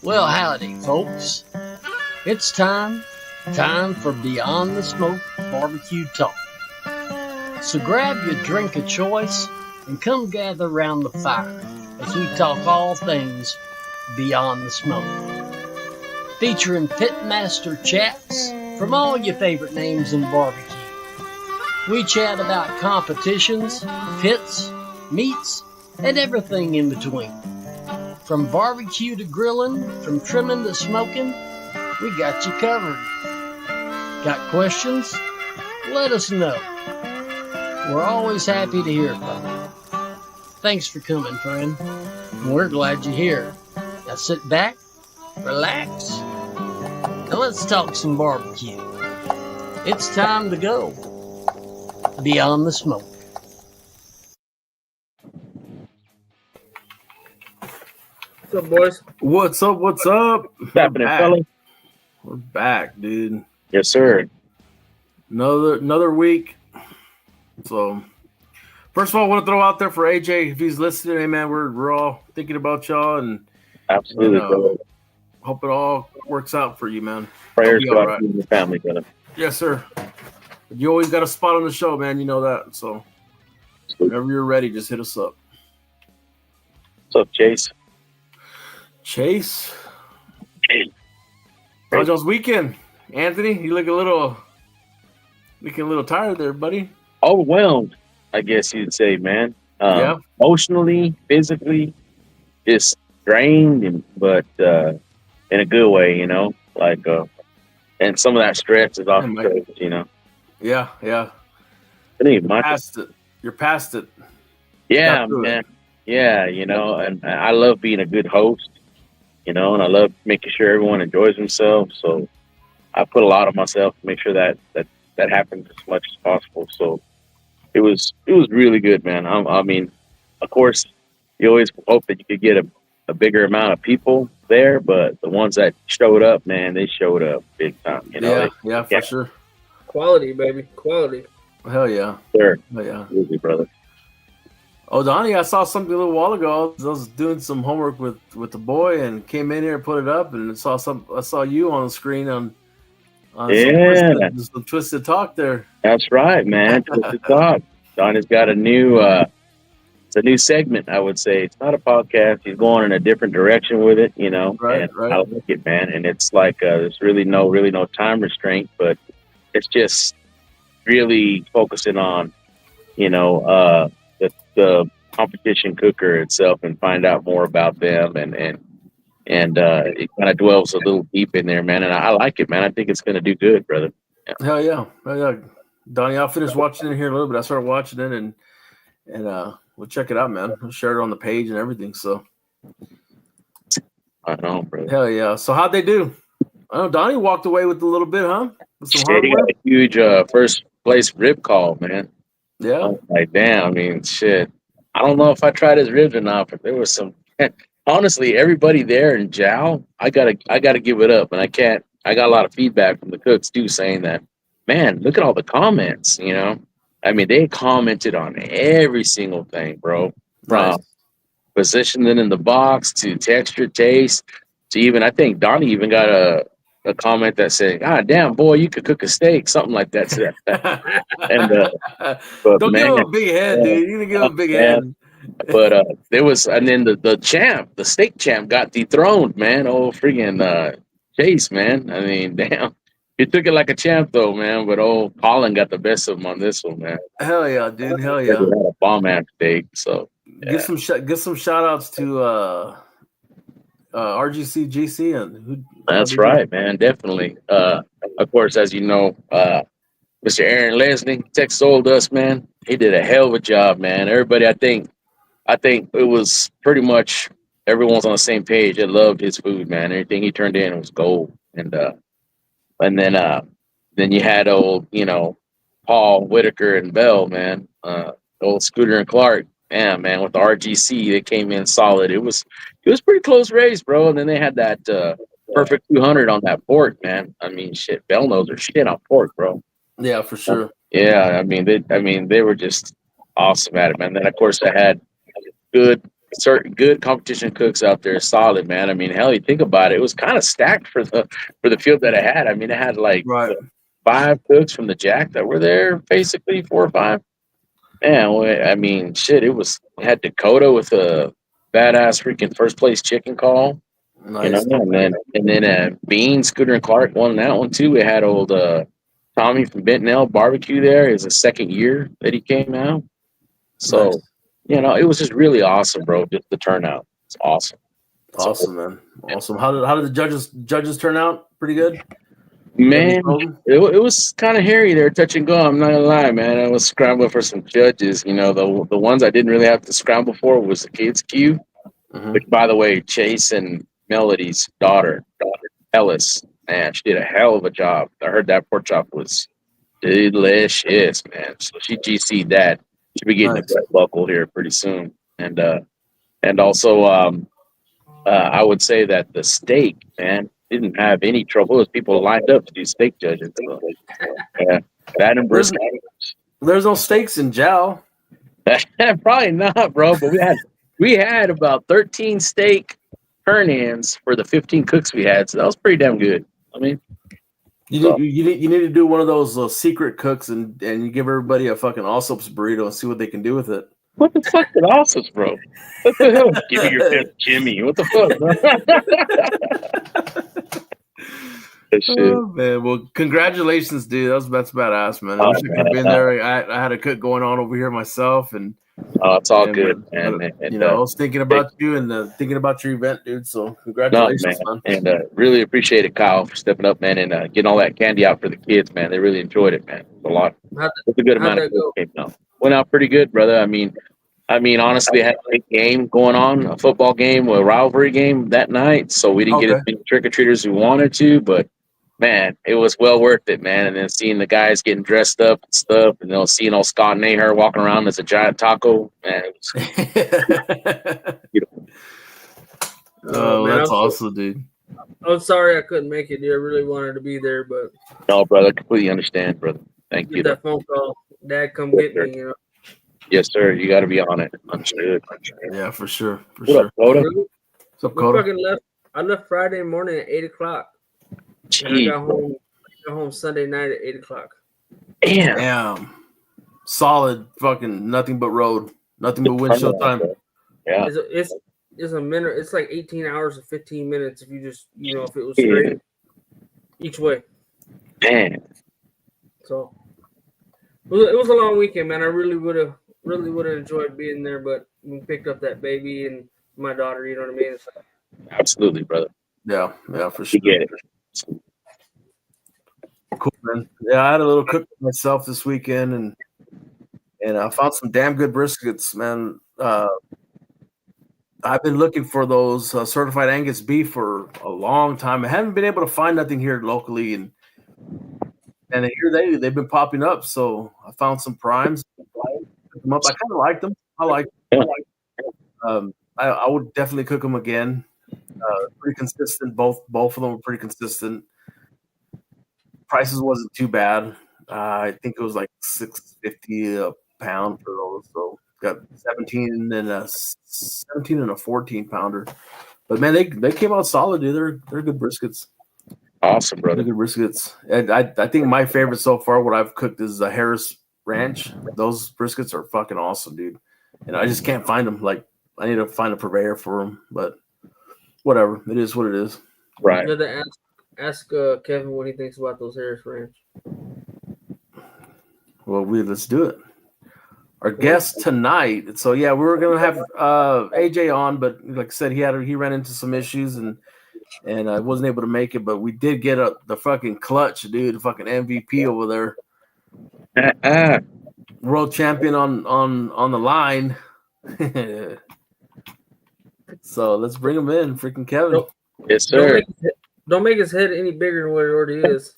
Well, howdy, folks. It's time for Beyond the Smoke Barbecue Talk. So grab your drink of choice and come gather around the fire as we talk all things Beyond the Smoke. Featuring Pitmaster chats from all your favorite names in barbecue. We chat about competitions, pits, meats, and everything in between. From barbecue to grilling, from trimming to smoking, we got you covered. Got questions? Let us know. We're always happy to hear from you. Thanks for coming, friend. We're glad you're here. Now sit back, relax, and let's talk some barbecue. It's time to go Beyond the Smoke. What's up, boys? What's up? What's up? What's happening, fellas? We're back, dude. Yes, sir. Another week. So, first of all, I want to throw out there for AJ, if he's listening, hey man, we're all thinking about y'all and Absolutely, brother. Hope it all works out for you, man. Prayers go to out our your family, brother. Yes, sir. You always got a spot on the show, man. You know that. So, whenever you're ready, just hit us up. What's up, Chase? Chase. How's y'all's weekend? Anthony, you looking a little tired there, buddy. Overwhelmed, I guess you'd say, man. Yeah. Emotionally, physically, just drained, but in a good way, you know. Like, and some of that stress is off the surface, you know. Yeah. You're past it. Yeah, man. Yeah, you know, and I love being a good host, you know, and I love making sure everyone enjoys themselves. So I put a lot of myself to make sure that happens as much as possible. So it was really good, man. I mean, of course, you always hope that you could get a bigger amount of people there, but the ones that showed up, man, they showed up big time. You know, for sure. Quality, baby, quality. Hell yeah, sure. Hell yeah, absolutely, brother. Oh, Donnie, I saw something a little while ago. I was doing some homework with the boy and came in here and put it up, and I saw you on the screen on some twisted talk there. That's right, man. Twisted talk. Donnie's got a new it's a new segment, I would say. It's not a podcast. He's going in a different direction with it, you know. Right. I like it, man. And it's like there's really no time restraint, but it's just really focusing on, you know, the competition cooker itself and find out more about them and it kind of dwells a little deep in there, man. And I like it, man. I think it's going to do good, brother. Yeah. Hell yeah. Donnie, I'll finish watching it here in a little bit. I started watching it and we'll check it out, man. I'll share it on the page and everything. So I know, brother. Hell yeah. So how'd they do? I know Donnie walked away with a little bit, huh? With some he got a huge first place rib call, man. Yeah. Like, damn, I mean, shit. I don't know if I tried his ribs or not, but there was some honestly, everybody there in Jow, I gotta give it up. And I can't I got a lot of feedback from the cooks too, saying that, man, look at all the comments. I mean, they commented on every single thing, bro. Nice. From positioning in the box to texture, taste, to even I think Donnie even got a comment that said, "God damn, boy, you could cook a steak," something like that. To that. And but Don't give man, him a big head, dude. You need to give him a big man. head. But there was, and then the champ, the steak champ, got dethroned, man. Oh, freaking Chase, man. I mean, damn, he took it like a champ, though, man. But Colin got the best of him on this one, man. Hell yeah, dude. Hell He yeah. had a bomb ass steak. So Give some shout outs to RGC GC and who. that's right, man. Definitely. Of course, as you know, Mr. Aaron Leslie, Texas Old Dust, man. He did a hell of a job, man. Everybody, I think it was pretty much everyone's on the same page. They loved his food, man. Everything he turned in was gold. And then you had Paul Whitaker and Bell, man. Old Scooter and Clark, man, with the RGC, they came in solid. It was pretty close race, bro. And then they had that perfect 200 on that pork, man. I mean, shit, Bell knows her shit on pork, bro. Yeah, for sure. Yeah, I mean, they were just awesome at it, man. Then of course I had good competition cooks out there, solid, man. I mean, hell, you think about it, it was kind of stacked for the field that I had. I mean, I had like Right. 5 cooks from the Jack that were there, basically 4 or 5. Man, I mean, shit, it had Dakota with a badass freaking first place chicken call. Nice. And then Bean, Scooter, and Clark won that one too. We had old Tommy from Bentonville Barbecue there. It was the second year that he came out. So, Nice. it was just really awesome, bro. Just the turnout. It's awesome. Awesome, man. Awesome. How did the judges turn out? Pretty good? Man, it was kind of hairy there, touch and go. I'm not gonna lie, man. I was scrambling for some judges. The ones I didn't really have to scramble for was the kids' queue. Mm-hmm. Which, by the way, Chase and Melody's daughter Ellis, man, she did a hell of a job. I heard that pork chop was delicious, man. So she GC'd that. She'll be getting a belt buckle here pretty soon. And also, I would say that the steak, man, didn't have any trouble. There was people lined up to do steak judging. So, yeah, that and brisket. There's no steaks in Jow. Probably not, bro. But we had about 13 steak Hernandez for the 15 cooks we had, so that was pretty damn good. I mean, you need to do one of those secret cooks and you give everybody a fucking Allsup's burrito and see what they can do with it. What the fuck is Allsup's, bro? What the hell? Give me your fifth Jimmy. What the fuck, bro? Oh, man. Well, congratulations, dude. That's badass, man. I wish I could have been there. I had a cook going on over here myself, and it's all good, man. I was thinking about you and thinking about your event, dude. So congratulations, man. And really appreciate it, Kyle, for stepping up, man, and getting all that candy out for the kids, man. They really enjoyed it, man. A lot. It's a good amount of food came out. Went out pretty good, brother. I mean, honestly, I had a big game going on, a football game, a rivalry game that night, so we didn't get as many trick-or-treaters as we wanted to, but man, it was well worth it, man. And then seeing the guys getting dressed up and stuff, and seeing old Scott Naher walking around as a giant taco, man, it was beautiful. Oh, man, that's awesome, dude. I'm sorry I couldn't make it, dude. I really wanted to be there, but no, brother, I completely understand, brother. Thank you. That phone call, Dad, come get me, Yes, sir. You got to be on it. Understood. Yeah, for sure. What up, Coda? What's up, Coda? I left Friday morning at 8:00. And I got home Sunday night at 8:00. Damn. Solid fucking nothing but road. Nothing but windshield time. Yeah. It's a minute. It's like 18 hours and 15 minutes if you just, if it was straight each way. Man. So it was a long weekend, man. I really would have enjoyed being there, but we picked up that baby and my daughter, you know what I mean? Absolutely, brother. Yeah, for sure. You get it. Cool, man. Yeah, I had a little cook myself this weekend, and I found some damn good briskets, man. I've been looking for those certified Angus beef for a long time. I haven't been able to find nothing here locally, and here they've been popping up. So I found some primes. Picked them up. I kind of like them. I would definitely cook them again. Pretty consistent. Both of them were pretty consistent. prices wasn't too bad. I think it was like $6.50 a pound for those. So got 17 and a 14 pounder. But man, they came out solid, dude. They're good briskets. Awesome, brother. They're good briskets. And I think my favorite so far, what I've cooked, is the Harris Ranch. Those briskets are fucking awesome, dude. And I just can't find them. Like, I need to find a purveyor for them. But whatever, it is what it is. Right. You gotta ask Kevin what he thinks about those Harris Ranch. Well, let's do it. Our guest tonight. So yeah, we were gonna have AJ on, but like I said, he ran into some issues and I wasn't able to make it. But we did get the fucking clutch, dude, the fucking MVP over there, world champion on the line. So let's bring him in, freaking Kevin. Yes, sir. Don't make his head any bigger than what it already is.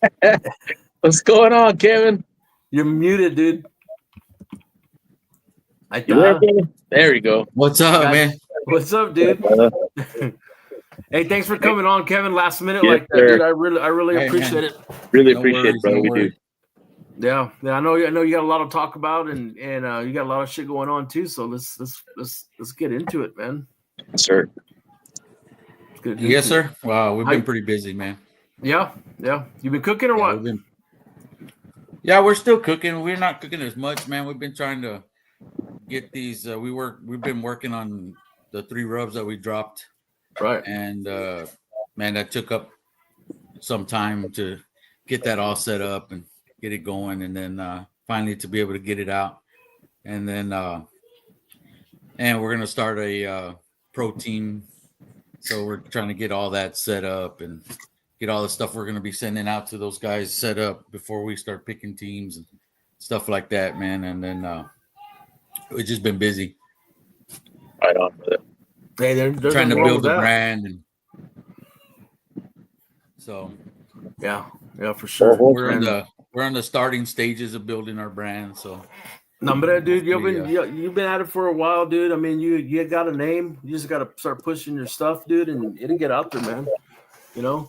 What's going on, Kevin? You're muted, dude. There you go. What's up, man? What's up, dude? Hey, thanks for coming on, Kevin. Last minute like that, sir. dude. I really appreciate it. Really appreciate it, brother. We do. Yeah. I know you got a lot to talk about, and you got a lot of shit going on too. So let's get into it, man. Yes, sir. Yes, sir. Wow, we've been pretty busy, man. Yeah. You been cooking or what? We're still cooking. We're not cooking as much, man. We've been trying to get these. We've been working on the 3 rubs that we dropped. Right. And man, that took up some time to get that all set up and get it going, and then finally to be able to get it out. And then and we're gonna start a protein. So we're trying to get all that set up and get all the stuff we're gonna be sending out to those guys set up before we start picking teams and stuff like that, man. And then we've just been busy. Right on with it. Hey, they're trying to build the brand, and so yeah, for sure. We're on the starting stages of building our brand. So no, but dude, you've been at it for a while, dude. I mean, you got a name. You just got to start pushing your stuff, dude, and it'll get out there, man. You know.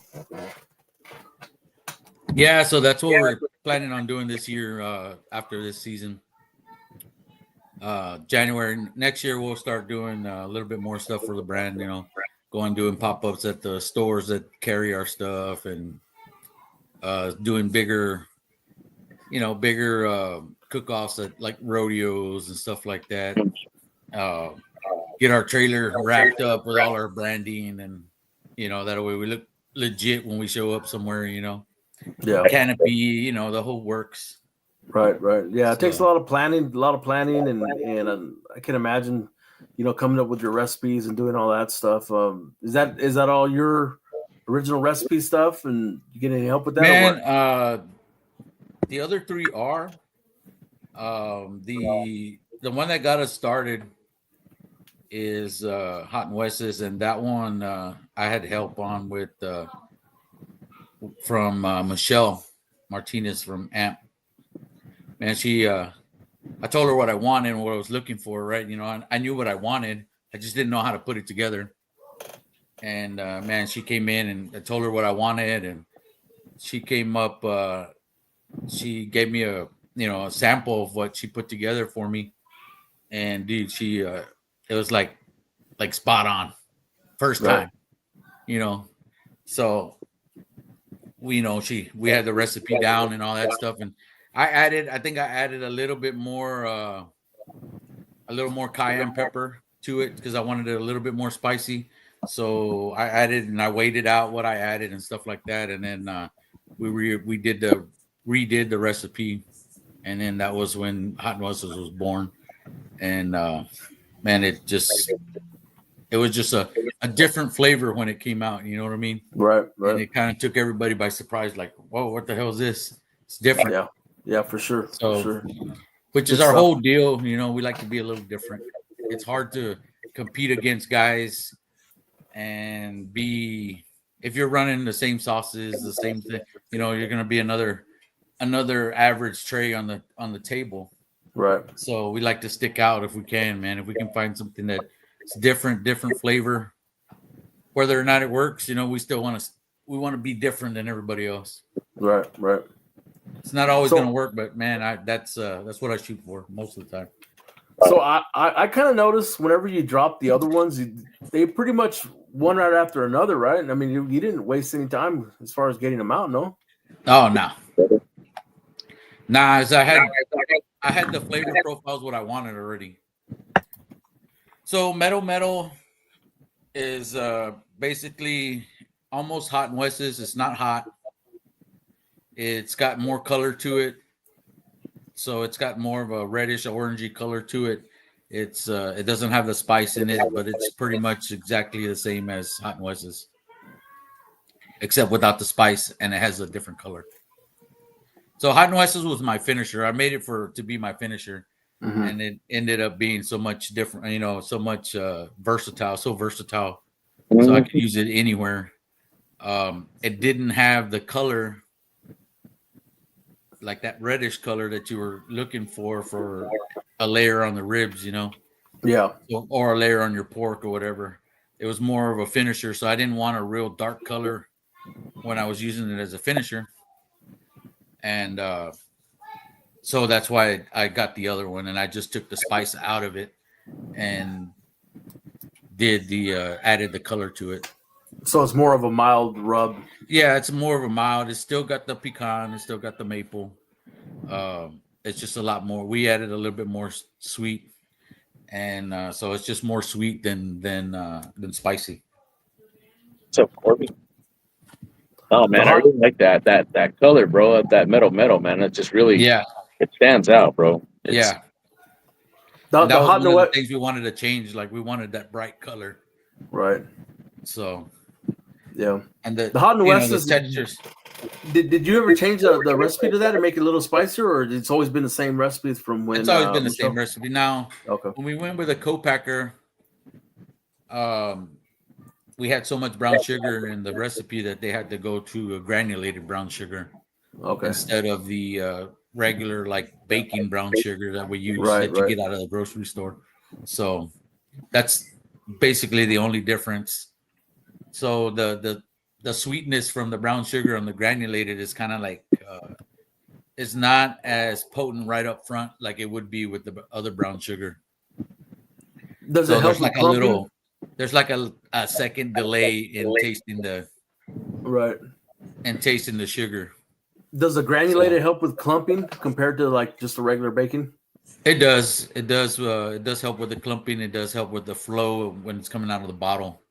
Yeah, so that's what we're planning on doing this year. After this season, January next year, we'll start doing a little bit more stuff for the brand. You know, doing pop-ups at the stores that carry our stuff, and doing bigger cook-offs at like rodeos and stuff like that. Get our trailer wrapped up with all our branding, and that way we look legit when we show up somewhere. Yeah, canopy, the whole works. Right. Yeah, it takes a lot of planning, and I can imagine, coming up with your recipes and doing all that stuff. Is that all your original recipe stuff, and you get any help with that? Man, the other 3 are the one that got us started is Hot and Wes's, and that one I had help on with from Michelle Martinez from AMP. Man, she I told her what I wanted and what I was looking for, right? I knew what I wanted. I just didn't know how to put it together. And man, she came in and I told her what I wanted, and she came up. She gave me a sample of what she put together for me, and dude, she it was like spot on, first time, So we had the recipe down and all that stuff, and I think I added a little bit more cayenne pepper to it because I wanted it a little bit more spicy. So I added and I weighed out what I added and stuff like that, and then we redid the recipe, and then that was when Hot and Wes's was born. And man, it was just a different flavor when it came out. You know what I mean? Right. And it kind of took everybody by surprise, like, whoa, what the hell is this? It's different. Yeah, for sure. Which is our whole deal. We like to be a little different. It's hard to compete against guys and if you're running the same sauces, the same thing, you're going to be another average tray on the table. Right. So we like to stick out if we can, man. If we can find something that's different flavor, whether or not it works, we still want to be different than everybody else. Right, right. It's not always going to work, but man, that's what I shoot for most of the time. So I kind of noticed whenever you drop the other ones, they pretty much one right after another, right? I mean, you didn't waste any time as far as getting them out, no? Oh no, nah. As I had the flavor profiles what I wanted already. So metal is basically almost Hot and West's. It's not hot. It's got more color to it. So it's got more of a reddish orangey color to it. It's it doesn't have the spice in it, but it's pretty much exactly the same as Hot and West's, except without the spice, and it has a different color. So Hot and West's was my finisher. I made it to be my finisher, and it ended up being so much different. You know, so much versatile, so versatile. So I could use it anywhere. It didn't have the color, like that reddish color that you were looking for a layer on the ribs, you know? Yeah. Or a layer on your pork or whatever. It was more of a finisher. So I didn't want a real dark color when I was using it as a finisher. And so that's why I got the other one. And I just took the spice out of it and did added the color to it. So it's more of a mild rub. Yeah, it's more of a mild. It's still got the pecan. It's still got the maple. It's just a lot more. We added a little bit more sweet, and so it's just more sweet than spicy. So Corby. Oh man, I really like that color, bro. That metal, man. It just really it stands out, bro. That was one of the things we wanted to change. Like we wanted that bright color, right? So. Yeah, and the Hot and West is textures. Did you ever change the recipe to that and make it a little spicier, or it's always been the same recipe from when? It's always been the same recipe. Now, okay. When we went with a co-packer, we had so much brown sugar in the recipe that they had to go to a granulated brown sugar, instead of the regular like baking brown sugar that we use you get out of the grocery store. So that's basically the only difference. So the sweetness from the brown sugar on the granulated is kind of like it's not as potent right up front like it would be with the other brown sugar. Does it help? There's like a second delay in tasting the tasting the sugar. Does the granulated help with clumping compared to like just a regular baking? It does. It does help with the clumping. It does help with the flow when it's coming out of the bottle.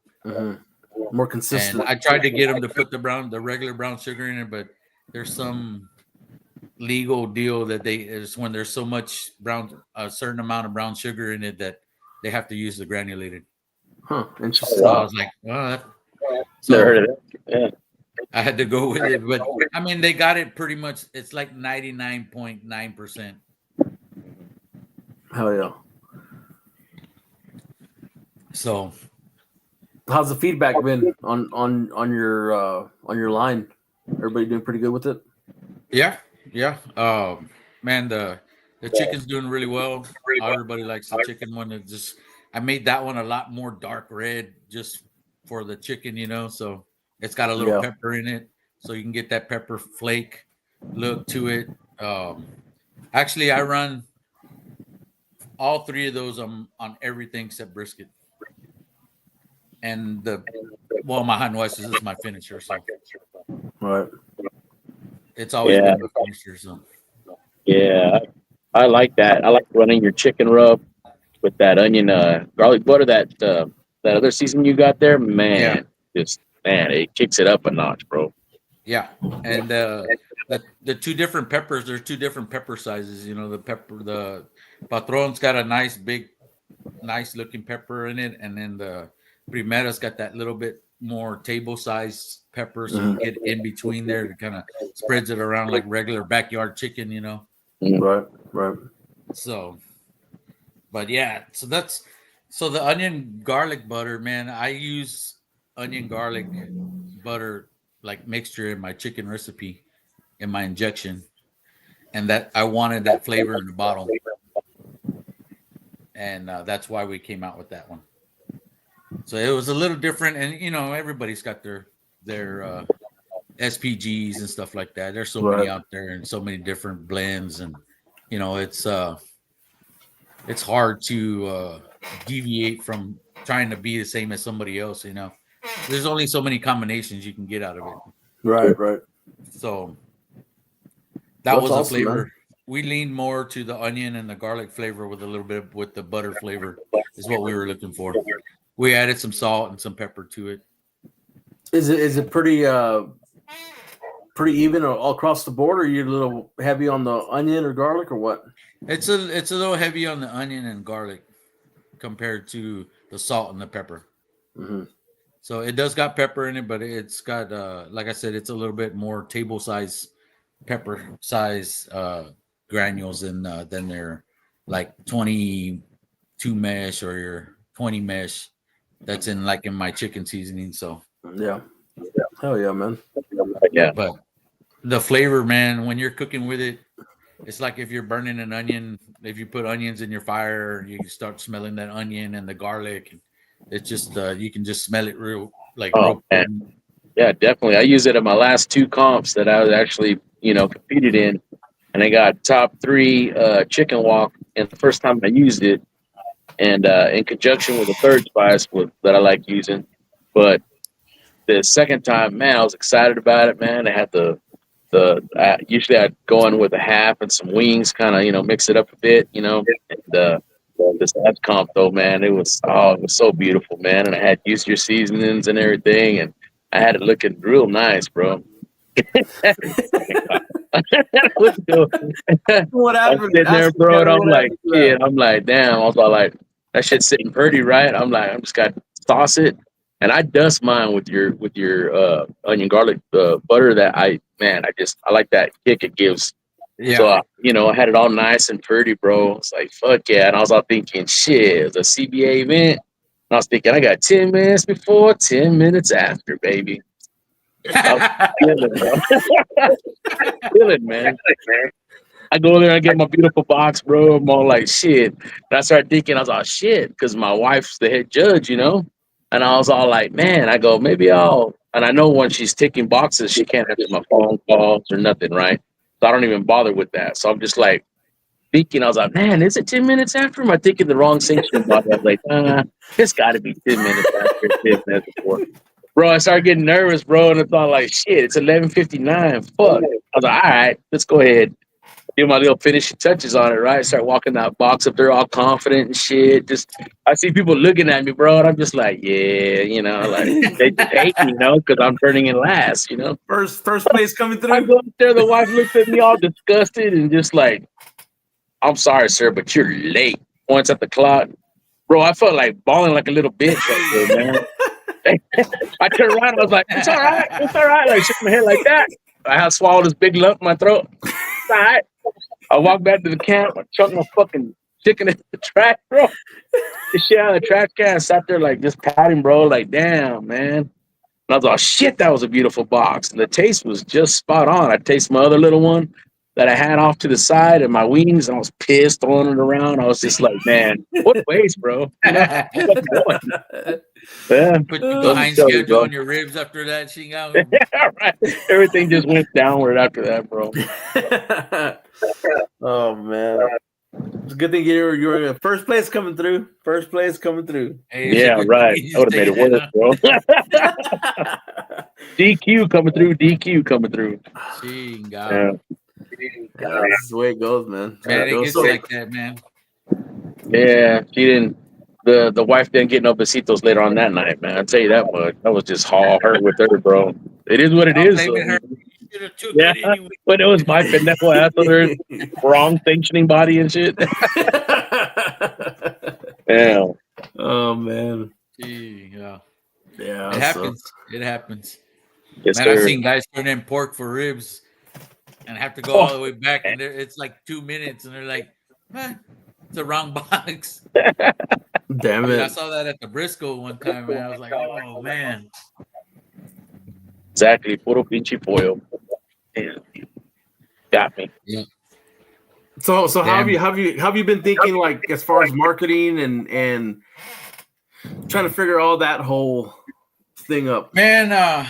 More consistent. And I tried to get them to put the regular brown sugar in it, but there's some legal deal that is when there's so much a certain amount of brown sugar in it that they have to use the granulated. Huh. Interesting. So I was like, I had to go with it, but I mean, they got it pretty much. It's like 99.9%. Hell yeah. So. How's the feedback been on your line? Everybody doing pretty good with it? Yeah. Man, the chicken's doing really well. Everybody likes the chicken one. I made that one a lot more dark red just for the chicken, you know. So it's got a little pepper in it, so you can get that pepper flake look to it. Actually, I run all three of those on everything except brisket. And my Hot and West is my finisher. So. Right. It's always been my finisher. So. Yeah, I like that. I like running your chicken rub with that onion garlic butter that other season you got there. Man, it kicks it up a notch, bro. Yeah, and the two different peppers. There's two different pepper sizes. You know, the Patron's got a nice looking pepper in it, and then the Primera's got that little bit more table size pepper, so you get in between there to kind of spreads it around like regular backyard chicken, you know. Right. So, but yeah, so the onion garlic butter, man. I use onion garlic butter like mixture in my chicken recipe, in my injection, and that I wanted that flavor in the bottle, and that's why we came out with that one. So it was a little different, and you know everybody's got their SPGs and stuff like that. There's so many out there and so many different blends, and you know, it's hard to deviate from trying to be the same as somebody else. You know, there's only so many combinations you can get out of it. Right. So that was awesome, a flavor. Man. We leaned more to the onion and the garlic flavor with a little bit with the butter flavor is what we were looking for. We added some salt and some pepper to it. Is it pretty even all across the board, or are you a little heavy on the onion or garlic, or what? It's a little heavy on the onion and garlic compared to the salt and the pepper. Mm-hmm. So it does got pepper in it, but it's got like I said, it's a little bit more table size pepper size granules than their like 22 mesh or your 20 mesh that's in my chicken seasoning. So yeah. Hell yeah, man. Yeah. But the flavor, man, when you're cooking with it, it's like if you're burning an onion, if you put onions in your fire, you start smelling that onion and the garlic. It's just you can just smell it real man. Yeah, definitely. I used it at my last 2 comps that I was actually, competed in, and I got top 3 chicken walk. And the first time I used it, and in conjunction with the third spice that I like using, but the second time, man, I was excited about it, man. I had usually I'd go in with a half and some wings, kind of, mix it up a bit, and this last comp though, man, it was so beautiful, man. And I had used your seasonings and everything, and I had it looking real nice, bro. What happened? I'm sitting there, bro, and I'm like, shit. I'm like, damn. I was all like, that shit's sitting pretty, right? I'm like, I'm just got to sauce it, and I dust mine with your onion garlic butter. That I like that kick it gives. Yeah. So I had it all nice and pretty, bro. It's like, fuck yeah. And I was all thinking, shit, it's a CBA event. And I was thinking, I got 10 minutes before, 10 minutes after, baby. Feeling, man. I go there and I get my beautiful box, bro. I'm all like, shit. And I started thinking, I was like, shit, because my wife's the head judge, And I was all like, man, I go, maybe and I know when she's ticking boxes, she can't answer my phone calls or nothing, right? So I don't even bother with that. So I'm just like thinking, I was like, man, is it 10 minutes after? Am I thinking the wrong sanction? I was like, it's got to be 10 minutes after, 10 minutes before. Bro, I started getting nervous, bro, and I thought, like, shit, it's 11:59. Fuck. I was like, all right, let's go ahead. Do my little finishing touches on it, right? Start walking that box up there all confident and shit. I see people looking at me, bro, and I'm just like, yeah, like they hate me, because I'm turning in last, First place coming through. I go up there, the wife looks at me all disgusted and just like, I'm sorry, sir, but you're late. Points at the clock. Bro, I felt like bawling like a little bitch right there, man. I turned around, I was like, it's all right. Like, shook my head like that. I had swallowed this big lump in my throat. It's all right. I walked back to the camp. I chucked my fucking chicken in the trash, bro. The shit out of the trash can. I sat there like just pouting, bro. Like, damn, man. And I was like, shit, that was a beautiful box. And the taste was just spot on. I tasted my other little one that I had off to the side and my wings, and I was pissed throwing it around. I was just like, man, what waste, bro? Yeah. Put you behind schedule on your ribs after that, Shingo. Yeah, right. Everything just went downward after that, bro. Oh man, it's a good thing you're in first place coming through. First place coming through. Hey, yeah, right. I would have made it worse, bro. DQ coming through. Shingo. Yeah. That's the way it goes, man. Man, it gets like that, man. Yeah, she didn't. The wife didn't get no besitos later on that night, man. I'll tell you that much. That was just all her with her, bro. It is what it is. Yeah, anyway. But it was my pendejo ass with her wrong functioning body and shit. Yeah. Oh man. Yeah. Yeah. It happens. It happens. Yes, man, sir. I've seen guys turn in pork for ribs and have to go all the way back, and it's like 2 minutes, and they're like, it's the wrong box. Damn it. I saw that at the Briscoe one time, and I was like, oh man. Exactly. Puro pinche pollo. Damn. Got me. Yeah. So how have you been thinking, like, as far as marketing and trying to figure all that whole thing up? Man,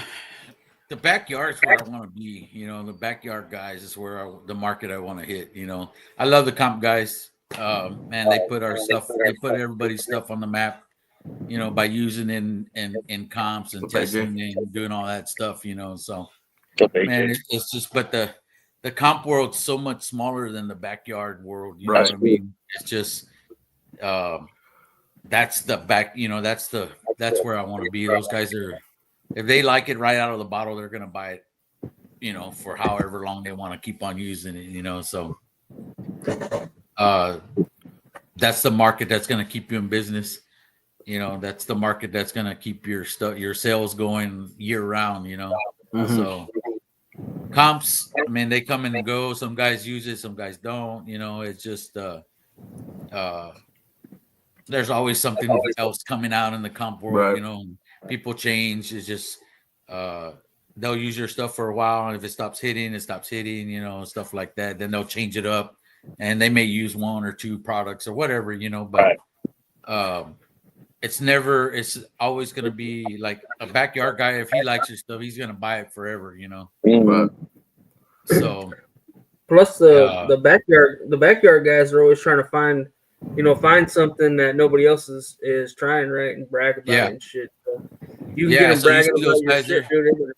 the backyard's where I want to be. You know, the backyard guys is where the market I want to hit. You know, I love the comp guys. Man, they put our stuff. They put everybody's stuff on the map. You know, by using in comps and testing and doing all that stuff. You know, so man, it's just but the comp world's so much smaller than the backyard world. You know what I mean? It's just that's the back. You know, that's where I want to be. Those guys are. If they like it right out of the bottle, they're gonna buy it, you know, for however long they want to keep on using it, you know. So that's the market that's gonna keep you in business. You know, that's the market that's gonna keep your sales going year round, you know. Mm-hmm. So comps, I mean, they come and go. Some guys use it, some guys don't, you know. It's just there's always something else coming out in the comp world, you know. People change. It's just they'll use your stuff for a while, and if it stops hitting, you know, stuff like that. Then they'll change it up, and they may use one or two products or whatever, you know. But it's always going to be like a backyard guy. If he likes your stuff, he's going to buy it forever, you know. So plus the backyard guys are always trying to find something that nobody else is trying, right, and brag about it and shit. So you can get them bragging about your shit, dude.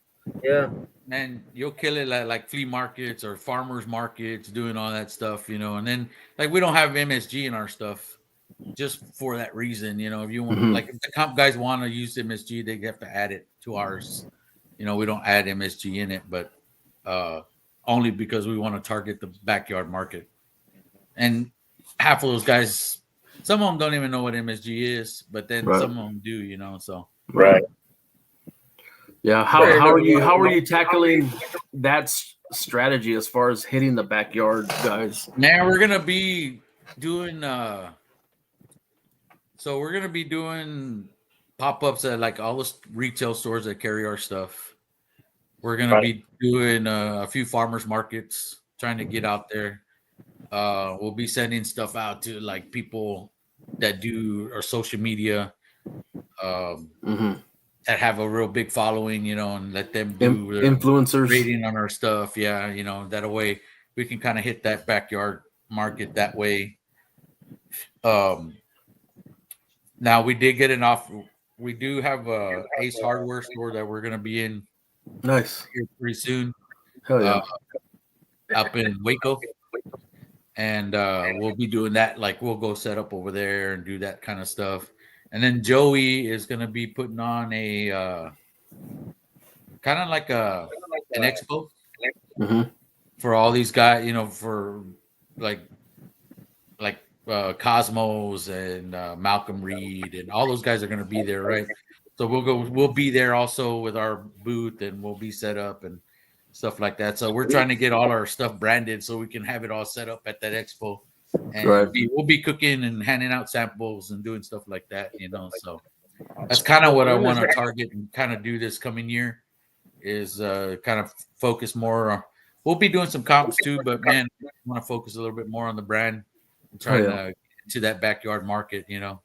Yeah, man, you'll kill it like flea markets or farmers markets, doing all that stuff, you know. And then like we don't have MSG in our stuff just for that reason, you know. If you want, like, if the comp guys want to use MSG, they have to add it to ours. You know, we don't add MSG in it, but only because we want to target the backyard market. And half of those guys, some of them don't even know what MSG is, but then some of them do, you know. So yeah. How are you tackling that strategy as far as hitting the backyard guys? Man, we're gonna be doing pop-ups at like all the retail stores that carry our stuff. We're gonna be doing a few farmers markets, trying to get out there. We'll be sending stuff out to like people that do our social media that have a real big following, you know, and let them do influencers rating on our stuff. Yeah, you know, that way we can kind of hit that backyard market that way. Now we did get an offer. We do have a Ace Hardware store that we're going to be in. Nice. Here pretty soon. Hell yeah. Up in Waco. And we'll be doing that. Like, we'll go set up over there and do that kind of stuff. And then Joey is going to be putting on a kind of like an expo for all these guys, you know, for like Cosmos and Malcolm Reed and all those guys are going to be there, right? So we'll be there also with our booth, and we'll be set up and stuff like that. So we're trying to get all our stuff branded so we can have it all set up at that expo, and we'll be cooking and handing out samples and doing stuff like that, you know. So that's kind of what I want to target and kind of do this coming year, is kind of focus more. We'll be doing some comps too, but man, I want to focus a little bit more on the brand and trying to get to that backyard market, you know.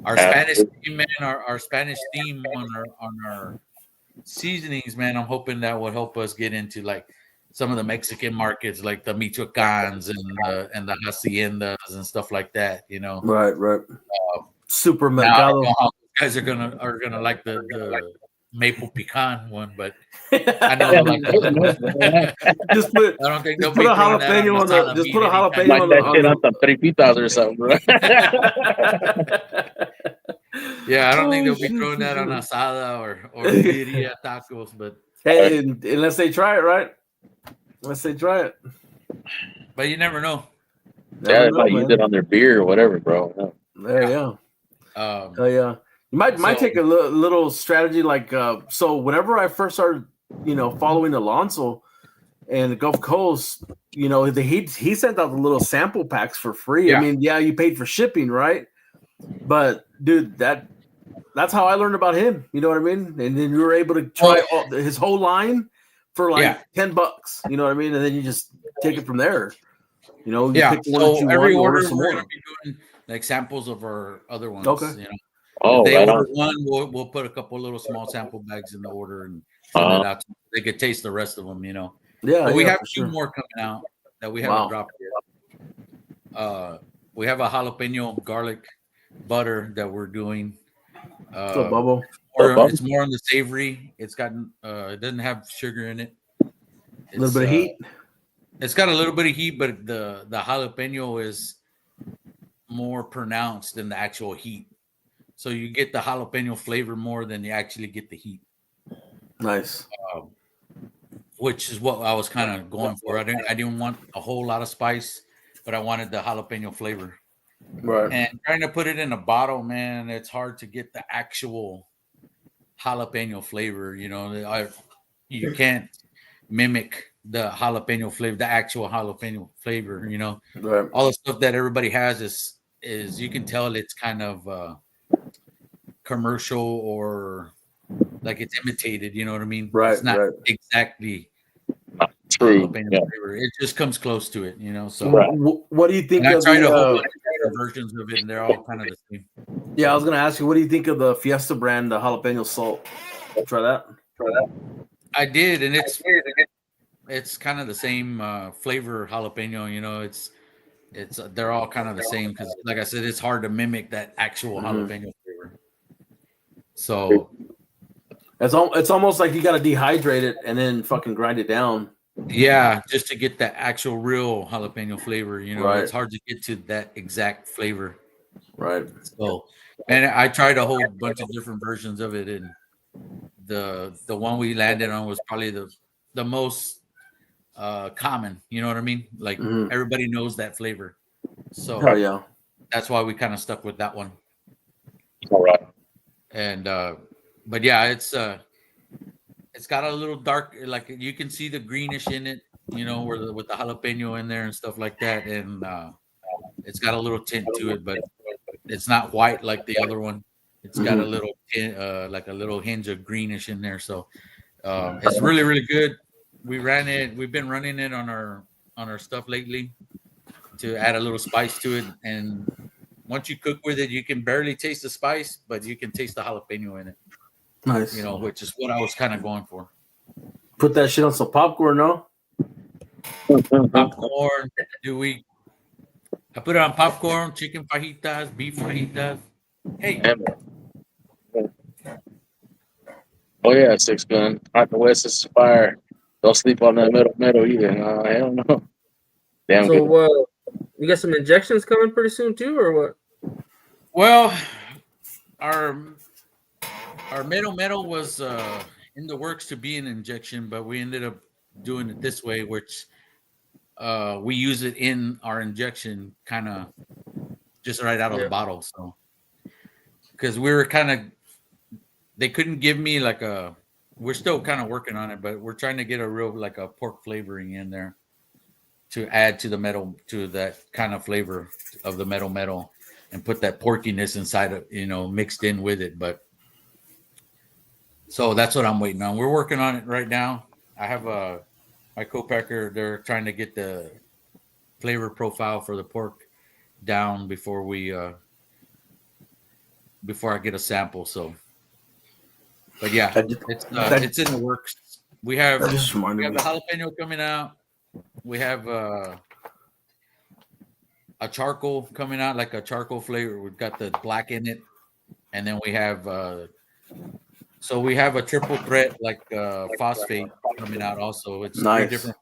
Our Spanish theme, man, our Spanish theme on our seasonings, man, I'm hoping that will help us get into like some of the Mexican markets, like the Michoacans and the haciendas and stuff like that, you know. Right. Super Mercado. Guys are gonna like the maple pecan one, but I know like just put I don't think just put a jalapeno on the just put a jalapeno on the tripitas or something, bro. Yeah, I don't think they'll be throwing that on asada or birria tacos, but hey, unless they try it, right? Unless they try it. But you never know. Yeah, they might use it on their beer or whatever, bro. Yeah. Yeah. You might take a little strategy like so whenever I first started, you know, following Alonso and the Gulf Coast, you know, he sent out the little sample packs for free. Yeah. I mean, yeah, you paid for shipping, right? But dude, that's how I learned about him. You know what I mean? And then you were able to try his whole line for like $10. You know what I mean? And then you just take it from there. You know, you pick one that you every want, order we're going to be doing like samples of our other ones. Okay. You know? Oh, if they order one, we'll put a couple little small sample bags in the order, and send it out. They could taste the rest of them, you know. Yeah, but we have two more coming out that we haven't dropped yet. We have a jalapeno garlic butter that we're doing. Bubble. It's more on the savory. It's gotten it doesn't have sugar in it. A little bit of heat. It's got a little bit of heat, but the jalapeno is more pronounced than the actual heat. So you get the jalapeno flavor more than you actually get the heat. Nice. Which is what I was kind of going for. I didn't want a whole lot of spice, but I wanted the jalapeno flavor. Right. And trying to put it in a bottle, man, it's hard to get the actual jalapeno flavor. You know, you can't mimic the jalapeno flavor, the actual jalapeno flavor. You know, right. All the stuff that everybody has is you can tell it's kind of commercial or like it's imitated. You know what I mean? Right. It's not exactly true. Flavor. It just comes close to it, you know. So, what do you think? I tried a whole bunch of versions of it, and they're all kind of the same. Yeah, I was gonna ask you, what do you think of the Fiesta brand, the jalapeno salt? Try that. I did, and it's kind of the same flavor jalapeno. You know, it's they're all kind of the same because, like I said, it's hard to mimic that actual jalapeno flavor. So it's almost like you got to dehydrate it and then fucking grind it down. Yeah, just to get that actual real jalapeno flavor, you know, It's hard to get to that exact flavor. Right. So, and I tried a whole bunch of different versions of it, and the one we landed on was probably the most common. You know what I mean? Like everybody knows that flavor. So yeah, that's why we kind of stuck with that one. All right. And but yeah, it's got a little dark, like you can see the greenish in it, you know, with the jalapeno in there and stuff like that, and it's got a little tint to it, but it's not white like the other one. It's got a little like a little hinge of greenish in there, so it's really, really good. We've been running it on our stuff lately to add a little spice to it, and once you cook with it, you can barely taste the spice, but you can taste the jalapeno in it. Nice. You know, which is what I was kind of going for. Put that shit on some popcorn, no? Popcorn. I put it on popcorn, chicken fajitas, beef fajitas. Hey. Oh yeah, 6-gun. Out the West is fire. Don't sleep on that metal either. Hell no. Damn. So you got some injections coming pretty soon too, or what? Well, our metal was in the works to be an injection, but we ended up doing it this way, which we use it in our injection kind of just right out of the bottle. So, because we were they couldn't give me we're still kind of working on it, but we're trying to get a real like a pork flavoring in there to add to the metal, to that kind of flavor of the metal and put that porkiness inside of, you know, mixed in with it. But so that's what I'm waiting on. We're working on it right now. I have my co-packer. They're trying to get the flavor profile for the pork down before I get a sample. So, but yeah, it's in the works. We have the jalapeno coming out. We have a charcoal coming out, like a charcoal flavor. We've got the black in it, and then we have we have a triple threat like phosphate coming out also. It's 3 different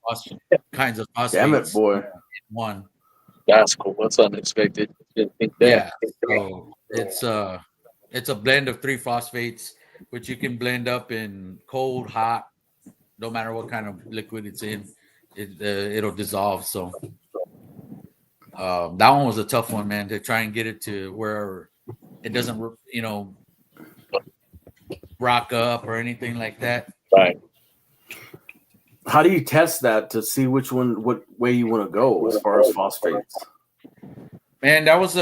kinds of phosphates. Damn it, boy! In one. That's cool. That's unexpected. Yeah. So it's a blend of 3 phosphates, which you can blend up in cold, hot, no matter what kind of liquid it's in. It'll dissolve. So that one was a tough one, man, to try and get it to where it doesn't, you know, rock up or anything like that. Right. How do you test that to see what way you want to go as far as phosphates? Man, that was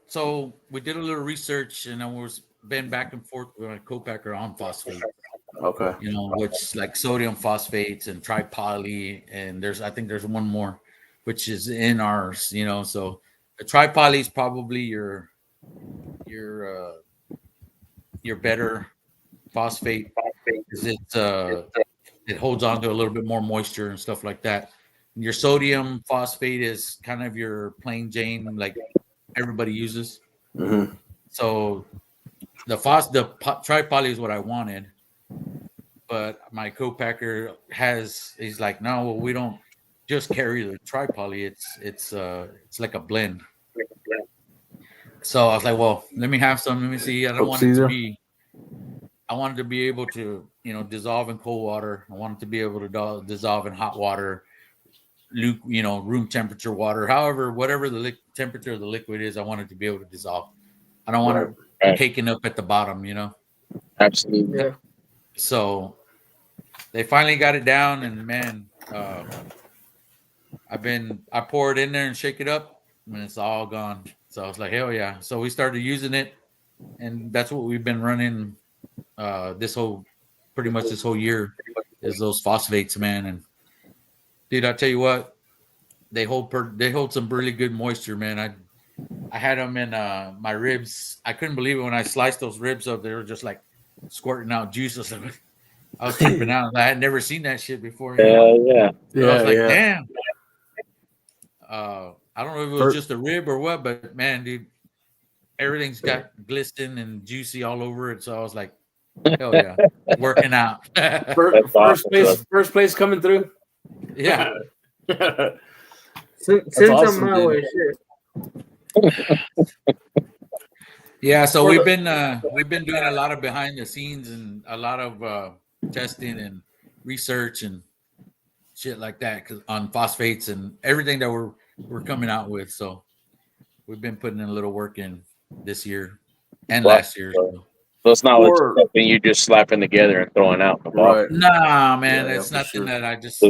so we did a little research, and I was been back and forth with my co-packer on phosphate. Okay. You know, which like sodium phosphates and tripoly, and I think there's one more, which is in ours. You know, so the tripoly is probably your better phosphate is it holds on to a little bit more moisture and stuff like that. And your sodium phosphate is kind of your plain Jane, like everybody uses. Mm-hmm. So the tri-poly is what I wanted, but my co-packer he's like, no, well, we don't just carry the tri-poly. It's like a blend. So I was like, well, let me have some. Let me see. I wanted to be able to, dissolve in cold water. I wanted to be able to dissolve in hot water, room temperature water. However, whatever the temperature of the liquid is, I wanted to be able to dissolve. I don't want it caking up at the bottom, Absolutely. Yeah. So they finally got it down, and man, I pour it in there and shake it up, and it's all gone. So I was like, hell yeah. So we started using it, and that's what we've been running this whole year is those phosphates, man. And dude, I tell you what, they hold some really good moisture, man. I had them in my ribs. I couldn't believe it when I sliced those ribs up. They were just like squirting out juice. I was tripping out. I had never seen that shit before. Yeah. So I was like, damn. I don't know if it was just a rib or what, but man, dude, everything's got glisten and juicy all over it. So I was like, hell yeah, working out. First place coming through. Yeah. Send some my way, shit. Yeah, so we've been doing a lot of behind the scenes and a lot of testing and research and shit like that on phosphates and everything that we're coming out with. So we've been putting in a little work in this year and last year. So it's not something you just slapping together and throwing out. Right. Nah, man, it's nothing that I just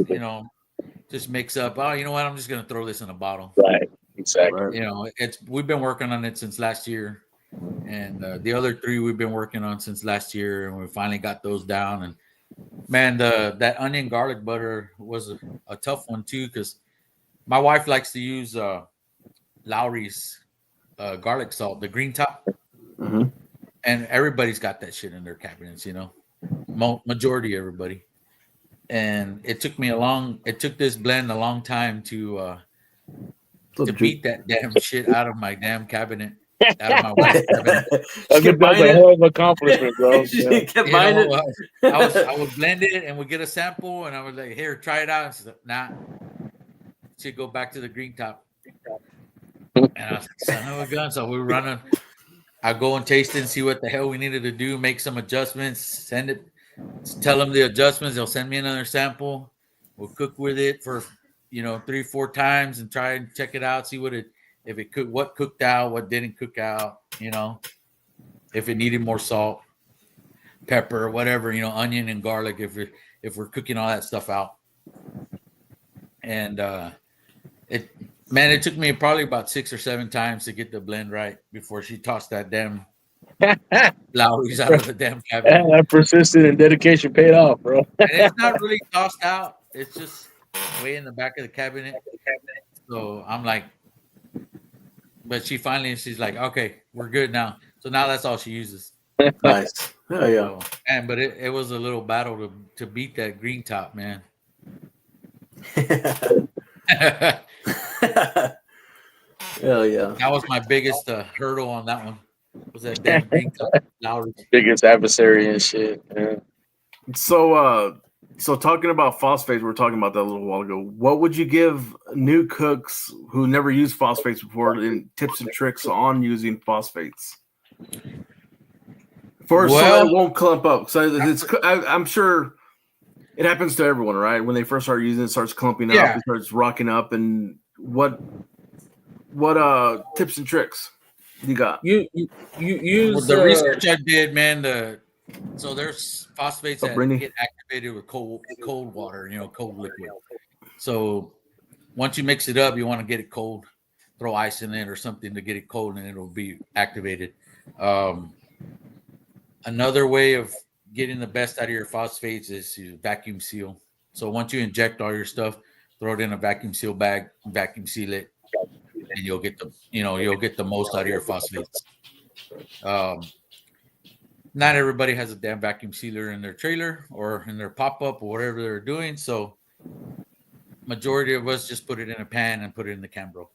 just mix up. Oh, you know what? I'm just gonna throw this in a bottle. Right. Exactly. We've been working on it since last year, and the other 3 we've been working on since last year, and we finally got those down. And man, that onion garlic butter was a tough one too, because my wife likes to use Lowry's garlic salt, the green top, and everybody's got that shit in their cabinets, majority everybody. And it took this blend a long time to beat that damn shit out of my damn cabinet, out of my wife's cabinet. That's a hell of an accomplishment, bro. I would blend it and would get a sample, and I was like, "Here, try it out." And she's like, "Nah, should go back to the green top." And I was like, "Son of a gun!" So we were running. I go and taste it and see what the hell we needed to do, make some adjustments, send it. Tell them the adjustments. They'll send me another sample. We'll cook with it for 3-4 times and try and check it out. See what cooked out, what didn't cook out. If it needed more salt, pepper, whatever. Onion and garlic. If we're cooking all that stuff out. And it took me probably about 6 or 7 times to get the blend right before she tossed that damn Lowry's out of the damn cabinet. That persistence and dedication paid off, bro. And it's not really tossed out. It's just way in the back of the cabinet. So I'm like, but she's like, okay, we're good now. So now that's all she uses. Nice. Oh yeah. So, but it was a little battle to beat that green top, man. Hell yeah. That was my biggest hurdle on that one. Was that damn green top? Lowry. Biggest adversary and shit. Yeah. So talking about phosphates, we were talking about that a little while ago. What would you give new cooks who never used phosphates before in tips and tricks on using phosphates? So it won't clump up. So I'm sure it happens to everyone, right? When they first start using it, starts clumping up, it starts rocking up. And what tips and tricks you got? You use the research I did, man. So there's phosphates that get activated with cold water, cold liquid. So once you mix it up, you want to get it cold. Throw ice in it or something to get it cold, and it'll be activated. Another way of getting the best out of your phosphates is to vacuum seal. So once you inject all your stuff, throw it in a vacuum seal bag, vacuum seal it, and you'll get the most out of your phosphates. not everybody has a damn vacuum sealer in their trailer or in their pop-up or whatever they're doing. So majority of us just put it in a pan and put it in the Cambro.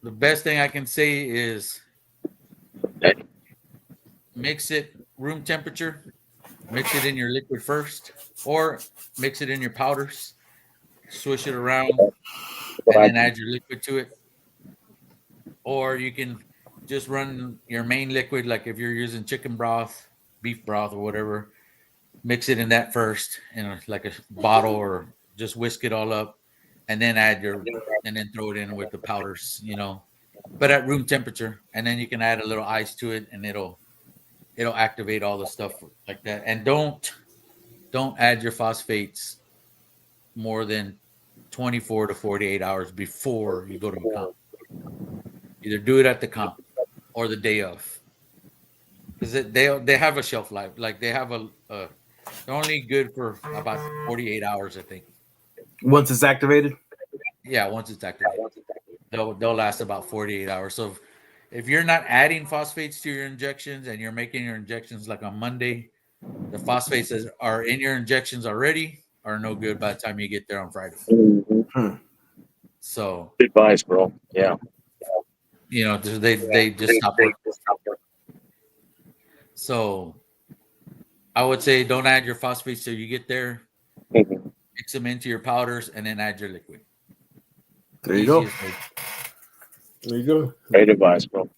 The best thing I can say is mix it room temperature, mix it in your liquid first, or mix it in your powders, swish it around, and then add your liquid to it. Or you can just run your main liquid, like if you're using chicken broth, beef broth, or whatever, mix it in that first in like a bottle, or just whisk it all up, and then and then throw it in with the powders, but at room temperature. And then you can add a little ice to it, and it'll activate all the stuff like that. And don't add your phosphates more than 24 to 48 hours before you go to a comp. Either do it at the comp or the day of, because they have a shelf life. Like they have they're only good for about 48 hours, I think. Once it's activated? Yeah, once it's activated. They'll last about 48 hours. So if you're not adding phosphates to your injections and you're making your injections like on Monday, the phosphates that are in your injections already are no good by the time you get there on Friday. So good advice, bro. Yeah. They just stop working. So I would say don't add your phosphates till you get there. Mix them into your powders and then add your liquid. There you go. There you go. Great advice, bro.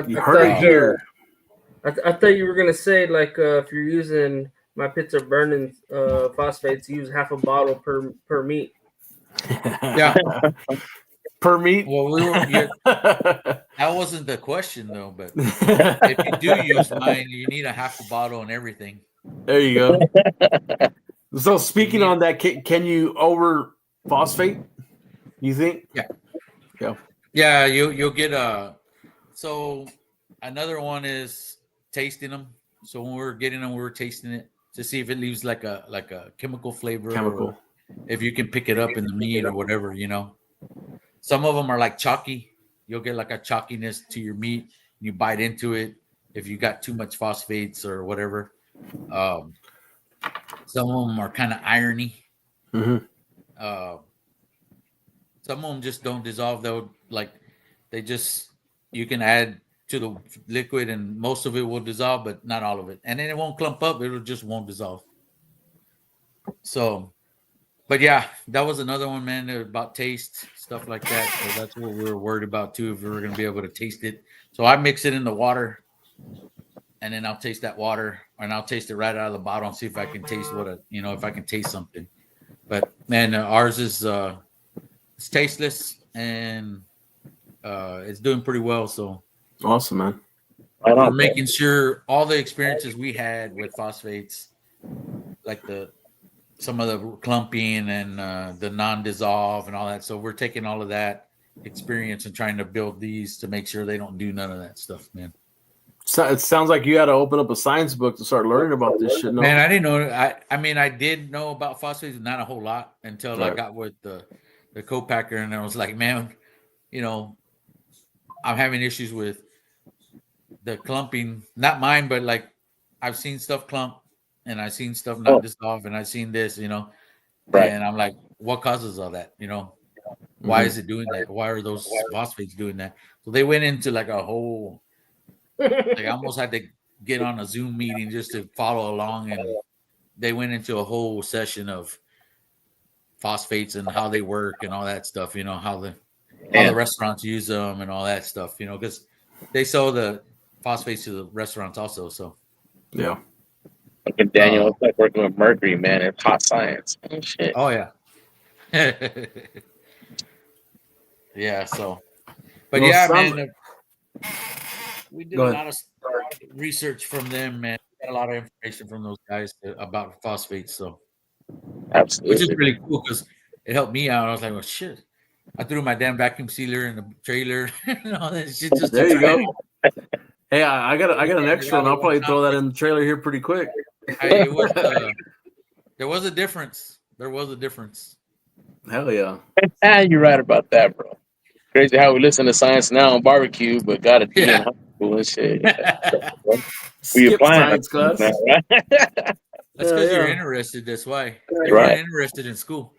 You heard it here. I thought you were gonna say, like, if you're using my pits are burning phosphates, use half a bottle per meat. Yeah. Per meat. Well, that wasn't the question though, but if you do use mine, you need a half a bottle and everything. There you go. So speaking on that, can you over phosphate? You think? Yeah. You'll get So another one is tasting them. So when we're getting them, we're tasting it to see if it leaves like a chemical flavor. Or if you can pick it up in the meat or whatever, Some of them are like chalky. You'll get like a chalkiness to your meat. You bite into it if you got too much phosphates or whatever. Some of them are kind of irony. Some of them just don't dissolve though. Like you can add to the liquid and most of it will dissolve, but not all of it. And then it won't clump up. It just won't dissolve. So, but yeah, that was another one, man, about taste, stuff like that. So that's what we were worried about too, if we were going to be able to taste it. So I mix it in the water and then I'll taste that water and I'll taste it right out of the bottle and see if I can taste if I can taste something. But man, ours is it's tasteless and it's doing pretty well. So awesome, man. We're making sure all the experiences we had with phosphates, like some of the clumping and the non-dissolve and all that. So we're taking all of that experience and trying to build these to make sure they don't do none of that stuff, man. So it sounds like you had to open up a science book to start learning about this shit. No? Man, I didn't know. I mean, I did know about phosphates, not a whole lot until I got with the co-packer, and I was like, man, I'm having issues with the clumping. Not mine, but like I've seen stuff clump. And I've seen stuff not dissolve, and I've seen this, Right. And I'm like, what causes all that? Why is it doing that? Why are those phosphates doing that? So they went into like a whole, like I almost had to get on a Zoom meeting just to follow along, and they went into a whole session of phosphates and how they work and all that stuff. How the restaurants use them and all that stuff. Because they sell the phosphates to the restaurants also. So yeah. Look at Daniel. It's like working with mercury, man. It's hot science. Shit. Oh, yeah. Yeah, so. But man, we did a lot of research from them, man. We got a lot of information from those guys about phosphates, so. Absolutely. Which is really cool because it helped me out. I was like, well, shit. I threw my damn vacuum sealer in the trailer and all that shit. There you go. Hey, I got an extra one. I'll probably throw that in the trailer here pretty quick. There was a difference. There was a difference. Hell yeah. You're right about that, bro. Crazy how we listen to science now on barbecue, but got it. Bullshit. Skip science class. That's because you're interested. That's why you're not interested in school.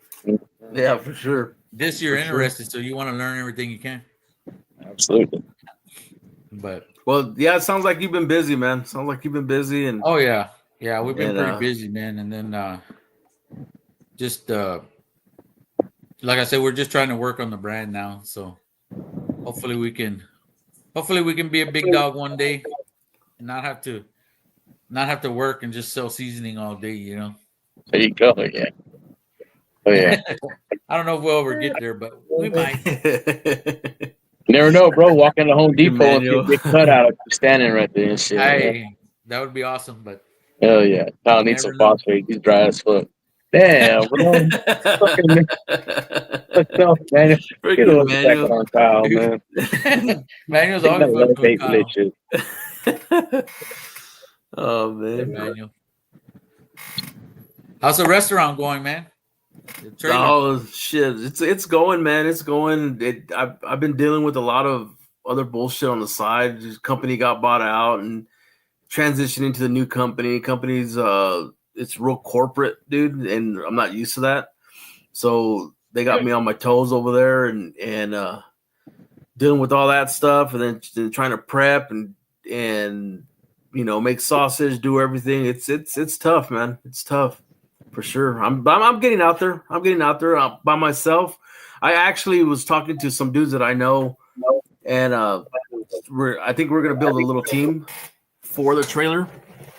Yeah, for sure. This you're interested, so you want to learn everything you can. Absolutely. But it sounds like you've been busy, man. Sounds like you've been busy, and yeah, we've been pretty busy, man. And then just like I said, we're just trying to work on the brand now. So hopefully we can be a big dog one day and not have to work and just sell seasoning all day, you know. There you go. Yeah. Oh yeah. I don't know if we'll ever get there, but we might. You never know, bro. Walk into Home Depot and you get cut out of standing right there and shit. Hey, that would be awesome, but hell yeah. Kyle needs some phosphate. He's dry as fuck. Damn, bro. Manuel. Get a second on Kyle, man. Manuel's always fun to Kyle. Oh man. Manuel. How's the restaurant going, man? Oh shit, it's going, man. It's going. I've been dealing with a lot of other bullshit on the side. This company got bought out and transitioning to the new company. Company's it's real corporate, dude, and I'm not used to that. So they got me on my toes over there and dealing with all that stuff, and then trying to prep and you know, make sausage, do everything. It's tough, man. It's tough. For sure. I'm getting out there. I'm getting out there by myself. I actually was talking to some dudes that I know, and I think we're going to build a little team for the trailer.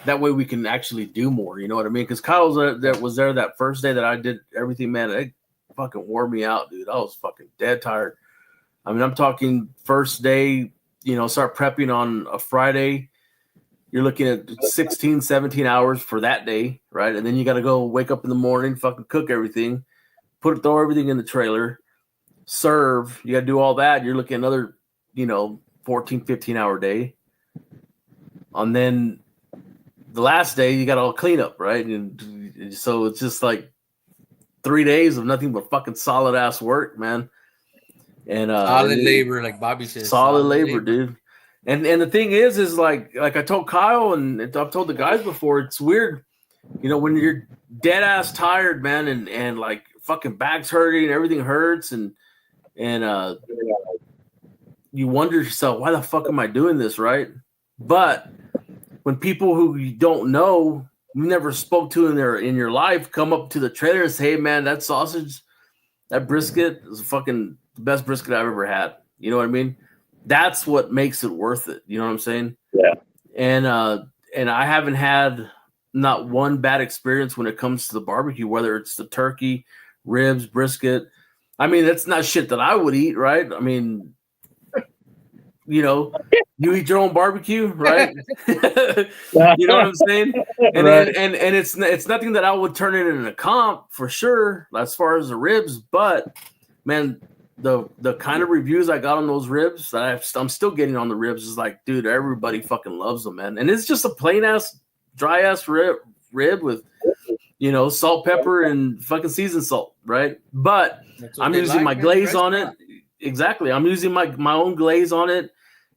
That way we can actually do more. You know what I mean? Because Kyle that was there that first day that I did everything, man. It fucking wore me out, dude. I was fucking dead tired. I mean, I'm talking first day, you know, start prepping on a Friday. You're looking at 16, 17 hours for that day, right? And then you got to go wake up in the morning, fucking cook everything, throw everything in the trailer, serve. You got to do all that. You're looking at another, you know, 14, 15-hour day. And then the last day, you got all clean up, right? And so it's just like 3 days of nothing but fucking solid-ass work, man. And solid labor, like Bobby says. Solid labor, dude. And the thing is like I told Kyle and I've told the guys before, it's weird, you know, when you're dead ass tired, man, and like fucking back's hurting, everything hurts, and you wonder yourself, why the fuck am I doing this, right? But when people who you don't know, you never spoke to in your life, come up to the trailer and say, hey man, that sausage, that brisket is fucking the best brisket I've ever had. You know what I mean? That's what makes it worth it. You know what I'm saying? Yeah. And I haven't had not one bad experience when it comes to the barbecue, whether it's the turkey, ribs, brisket. I mean, that's not shit that I would eat, right? I mean, you know, you eat your own barbecue, right? You know what I'm saying? And right. and it's nothing that I would turn it into a comp for sure, as far as the ribs, but man, the kind of reviews I got on those ribs that I'm still getting on the ribs is like, dude, everybody fucking loves them, man. And it's just a plain ass, dry ass rib with, you know, salt, pepper, and fucking seasoned salt, right? But I'm using my glaze on it. Exactly. I'm using my own glaze on it.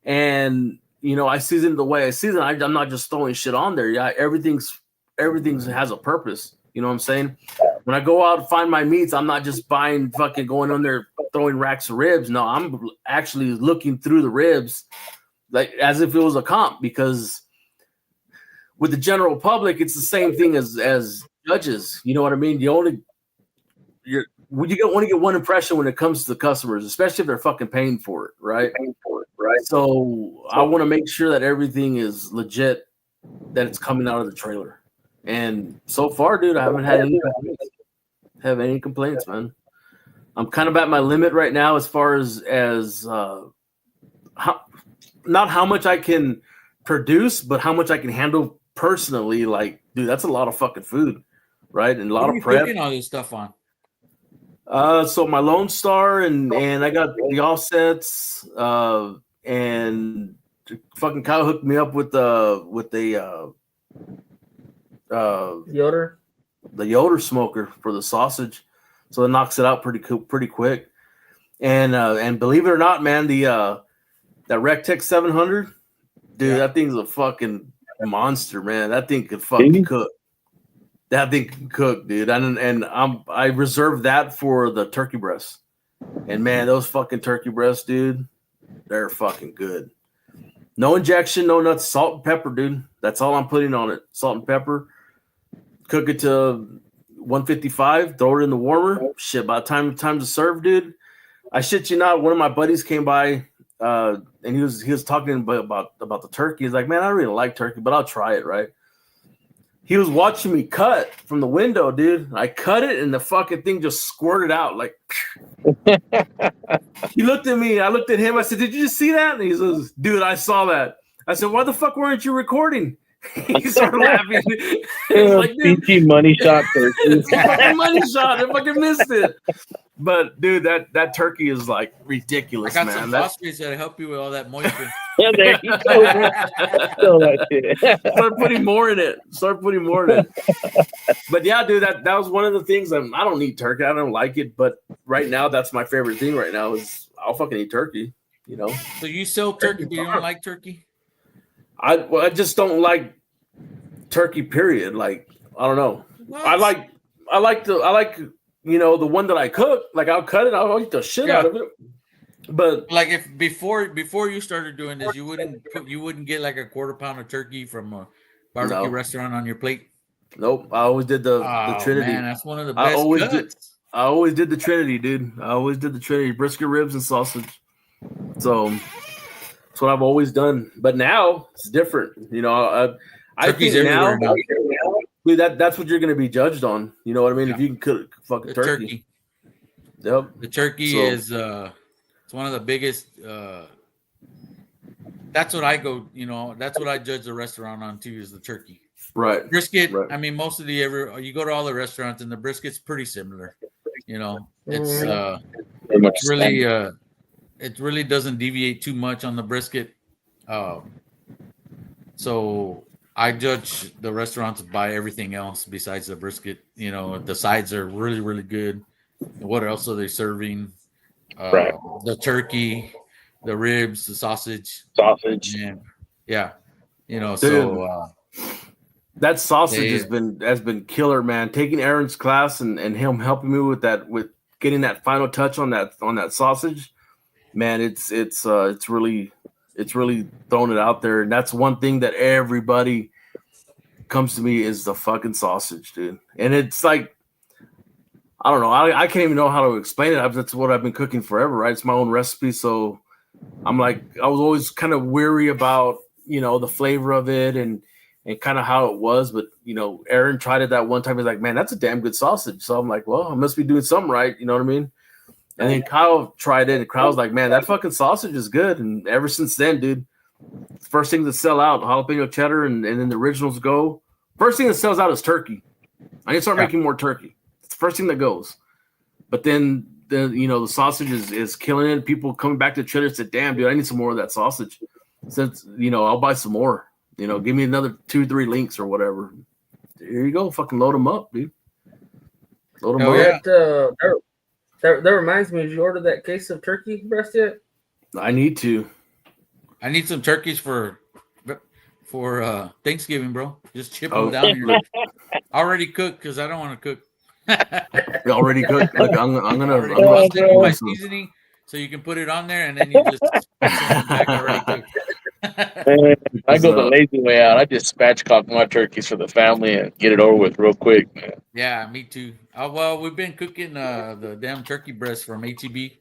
And, you know, I season it the way I season. I'm not just throwing shit on there. Yeah, everything's has a purpose. You know what I'm saying? When I go out and find my meats, I'm not just going on there throwing racks of ribs. No, I'm actually looking through the ribs like as if it was a comp, because with the general public, it's the same thing as judges. You know what I mean? You only get one impression when it comes to the customers, especially if they're fucking paying for it, right? So I want to make sure that everything is legit, that it's coming out of the trailer. And so far, dude, I haven't had any complaints, man. I'm kind of at my limit right now as far as not how much I can produce, but how much I can handle personally. Like, dude, that's a lot of fucking food, right? And a lot of prep. Cooking all this stuff on. So my Lone Star and I got the offsets, and fucking Kyle hooked me up with the Yoder, the Yoder smoker for the sausage, so it knocks it out pretty quick. And believe it or not, man, that Rectex 700, dude, that thing's a fucking monster, man. That thing could fucking cook. That thing can cook, dude. I reserve that for the turkey breasts. And man, those fucking turkey breasts, dude, they're fucking good. No injection, no nuts, salt and pepper, dude. That's all I'm putting on it. Salt and pepper. Cook it to 155. Throw it in the warmer. Shit, by the time to serve, dude. I shit you not. One of my buddies came by, and he was talking about the turkey. He's like, man, I don't really like turkey, but I'll try it, right? He was watching me cut from the window, dude. I cut it, and the fucking thing just squirted out. Like, he looked at me. I looked at him. I said, did you just see that? And he says, dude, I saw that. I said, why the fuck weren't you recording? He started laughing. Like, dude, money shot turkey. Fucking money shot. I fucking missed it. But dude, that turkey is like ridiculous, man. I got some phosphate that'll help you with all that moisture. Yeah, there you go. Start putting more in it. But yeah, dude, that was one of the things. I don't eat turkey. I don't like it. But right now, that's my favorite thing. Right now is I'll fucking eat turkey. You know. So you sell turkey, but you don't like turkey? I just don't like turkey. Period. Like I don't know. What? I like you know, the one that I cook. Like I'll cut it. I'll eat the shit out of it. But like if before you started doing this, you wouldn't get like a quarter pound of turkey from a barbecue restaurant on your plate. Nope. I always did the Trinity. Man, that's one of the best cuts. I always did the Trinity, dude. I always did the Trinity: brisket, ribs, and sausage. So that's what I've always done. But now it's different. You know, I think now. Dude, that's what you're going to be judged on. You know what I mean? Yeah. If you can cook fucking turkey. Yep. The turkey is it's one of the biggest. That's what I go. You know, that's what I judge the restaurant on too. Is the turkey. Right. Brisket. Right. I mean, most of you go to all the restaurants and the brisket's pretty similar. You know, it's really it really doesn't deviate too much on the brisket. So I judge the restaurants by everything else besides the brisket. You know, the sides are really, really good. What else are they serving? The turkey, the ribs, the sausage. And, yeah. You know, dude, so that sausage has been killer, man. Taking Aaron's class and him helping me with getting that final touch on that sausage, man, it's really throwing it out there. And that's one thing that everybody comes to me is the fucking sausage, dude. And it's like, I don't know. I can't even know how to explain it. That's what I've been cooking forever, right? It's my own recipe. So I'm like, I was always kind of weary about, you know, the flavor of it and kind of how it was. But, you know, Aaron tried it that one time. He's like, man, that's a damn good sausage. So I'm like, well, I must be doing something right. You know what I mean? And then Kyle tried it, and Kyle's like, man, that fucking sausage is good. And ever since then, dude, first thing to sell out, jalapeno cheddar, and then the originals go. First thing that sells out is turkey. I need to start making more turkey. It's the first thing that goes. But then, you know, the sausage is killing it. People coming back to cheddar said, damn, dude, I need some more of that sausage. Since, you know, I'll buy some more. You know, give me another 2-3 links or whatever. Here you go. Fucking load them up, dude. Load them up. Yeah. That reminds me, did you order that case of turkey breast yet? I need to. I need some turkeys for Thanksgiving, bro. Just chip them down here. Already cooked because I don't want to cook. Already cooked. Look, I'm gonna stick with my seasoning so you can put it on there and then you just back already cooked. I go the lazy way out. I just spatchcock my turkeys for the family and get it over with real quick, man. Yeah, me too. Well, we've been cooking the damn turkey breast from ATB,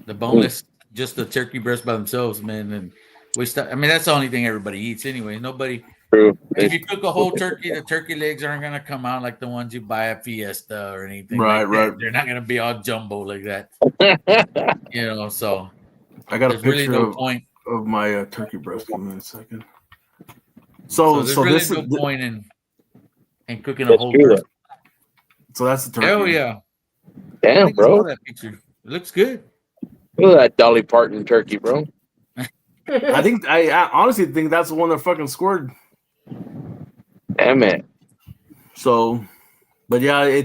the boneless, just the turkey breast by themselves, man. And I mean, that's the only thing everybody eats anyway. Nobody. True. If you cook a whole turkey, the turkey legs aren't gonna come out like the ones you buy at Fiesta or anything. Right, like right. That. They're not gonna be all jumbo like that. You know, so I got a picture really no point of my turkey breast. Give me a second. So there's really no point in cooking a whole turkey. So that's the turkey. Hell yeah. Damn, bro. That picture. It looks good. Look at that Dolly Parton turkey, bro. I honestly think that's the one that fucking scored. Damn it. So, but yeah,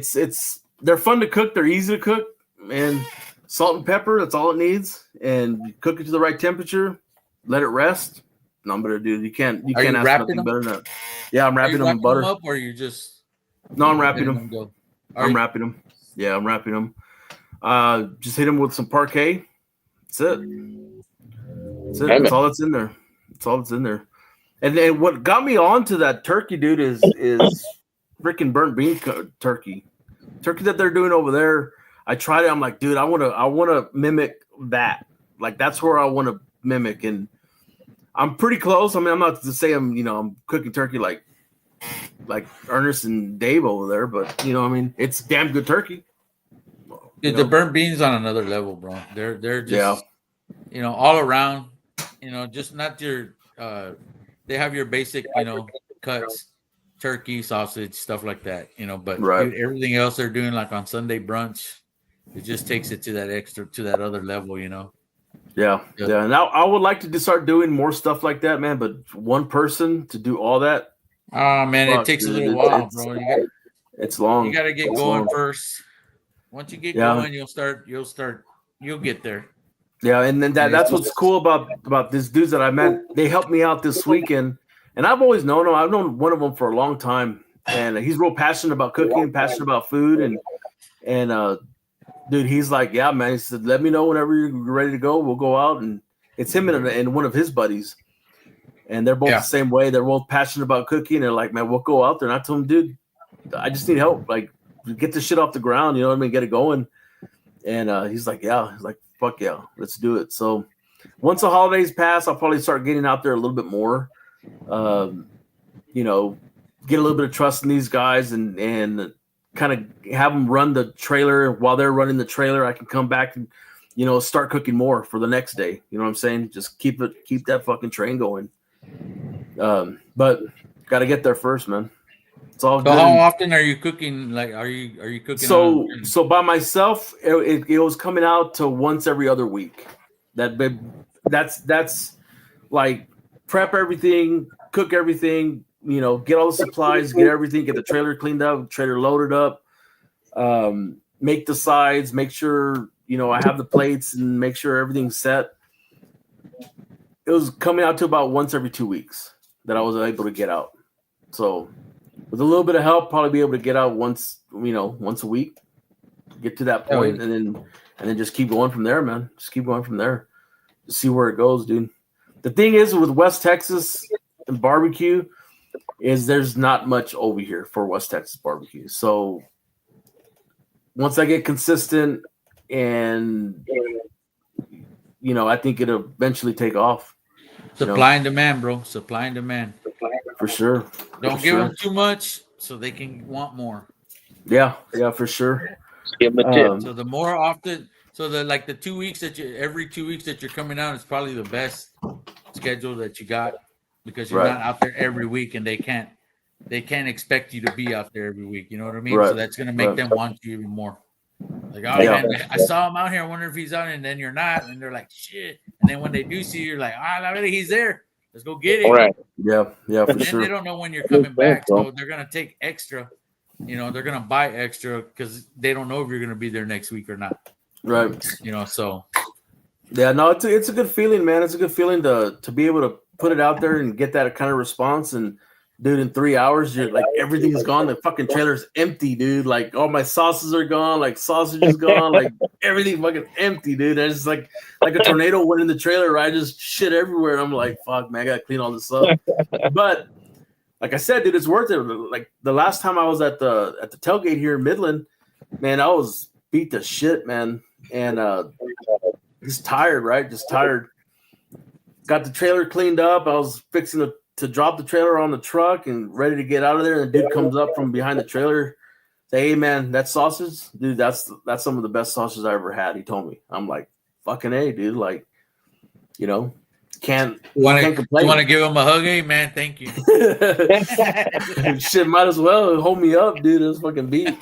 they're fun to cook. They're easy to cook, and salt and pepper. That's all it needs. And you cook it to the right temperature. Let it rest. number, dude. You can't ask nothing better than that. Yeah, I'm wrapping them in butter. Them up, or you just? No, I'm wrapping them. I'm wrapping them. Yeah, I'm wrapping them. Just hit them with some parquet. That's it. That's all that's in there. That's all that's in there. And then what got me onto that turkey, dude, is freaking burnt bean turkey that they're doing over there. I tried it. I'm like, dude, I want to mimic that. Like, that's where I want to mimic, and I'm pretty close. I mean, I'm not to say I'm cooking turkey like Ernest and Dave over there, but I mean, it's damn good turkey. Dude, the burnt beans on another level, bro. They're just all around. Just not your. They have your basic cuts, turkey, sausage, stuff like that. But dude, everything else they're doing, like on Sunday brunch, it just takes it to that other level. Yeah. And I would like to start doing more stuff like that, man. But one person to do all that. Oh man, it takes a little while, bro. It's long. You got to get going first. Once you get going, you'll get there. Yeah, and then that's what's cool about these dudes that I met. They helped me out this weekend, and I've always known them. I've known one of them for a long time, and he's real passionate about cooking, passionate about food, and dude, he's like, yeah, man. He said, let me know whenever you're ready to go. We'll go out, and it's him and one of his buddies. And they're both the same way. They're both passionate about cooking. They're like, man, we'll go out there. And I told him, dude, I just need help. Like, get this shit off the ground. You know what I mean? Get it going. And he's like, yeah. He's like, fuck yeah, let's do it. So once the holidays pass, I'll probably start getting out there a little bit more. Get a little bit of trust in these guys and kind of have them run the trailer. While they're running the trailer, I can come back and, start cooking more for the next day. You know what I'm saying? Just keep that fucking train going. But got to get there first, man. It's all. So good. How often are you cooking? Like, are you cooking? So by myself, it was coming out to once every other week. That's like prep everything, cook everything. Get all the supplies, get everything, get the trailer cleaned up, trailer loaded up, make the sides, make sure I have the plates, and make sure everything's set. It was coming out to about once every 2 weeks that I was able to get out. So with a little bit of help, probably be able to get out once a week, get to that point, and then just keep going from there, man. Just keep going from there. Just see where it goes, dude. The thing is with West Texas and barbecue is there's not much over here for West Texas barbecue. So once I get consistent and I think it'll eventually take off. Supply and demand, bro. Supply and demand. For sure. Don't give them too much so they can want more. Yeah, for sure. Give them a tip. So the more often, the 2 weeks every 2 weeks that you're coming out is probably the best schedule that you got, because you're not out there every week, and they can't expect you to be out there every week. You know what I mean? Right. So that's gonna make them want you even more. Like, oh man, I saw him out here. I wonder if he's on, and then you're not, and they're like, shit. And then when they do see you, you're like, already he's there. Let's go get it. All right. Yeah, for sure. They don't know when you're coming back, so they're gonna take extra. They're gonna buy extra because they don't know if you're gonna be there next week or not. Right. So. Yeah, no, it's a good feeling, man. It's a good feeling to be able to put it out there and get that kind of response. And dude, in 3 hours, you're like, everything's gone. The fucking trailer's empty, dude. Like, all my sauces are gone. Like, sausage is gone. Like, everything fucking empty, dude. And it's like a tornado went in the trailer, right? Just shit everywhere. I'm like, fuck, man, I gotta clean all this up. But like I said, dude, it's worth it. Like, the last time I was at the tailgate here in Midland, man, I was beat to shit, man. And just tired, right? Just tired. Got the trailer cleaned up. I was fixing to drop the trailer on the truck and ready to get out of there. And the dude comes up from behind the trailer. Say, hey, man, that sausage? Dude, that's some of the best sausages I ever had. He told me. I'm like, fucking A, dude. Like, can't complain. You want to give him a hug? Hey, man, thank you. Shit, might as well hold me up, dude. It was fucking beat.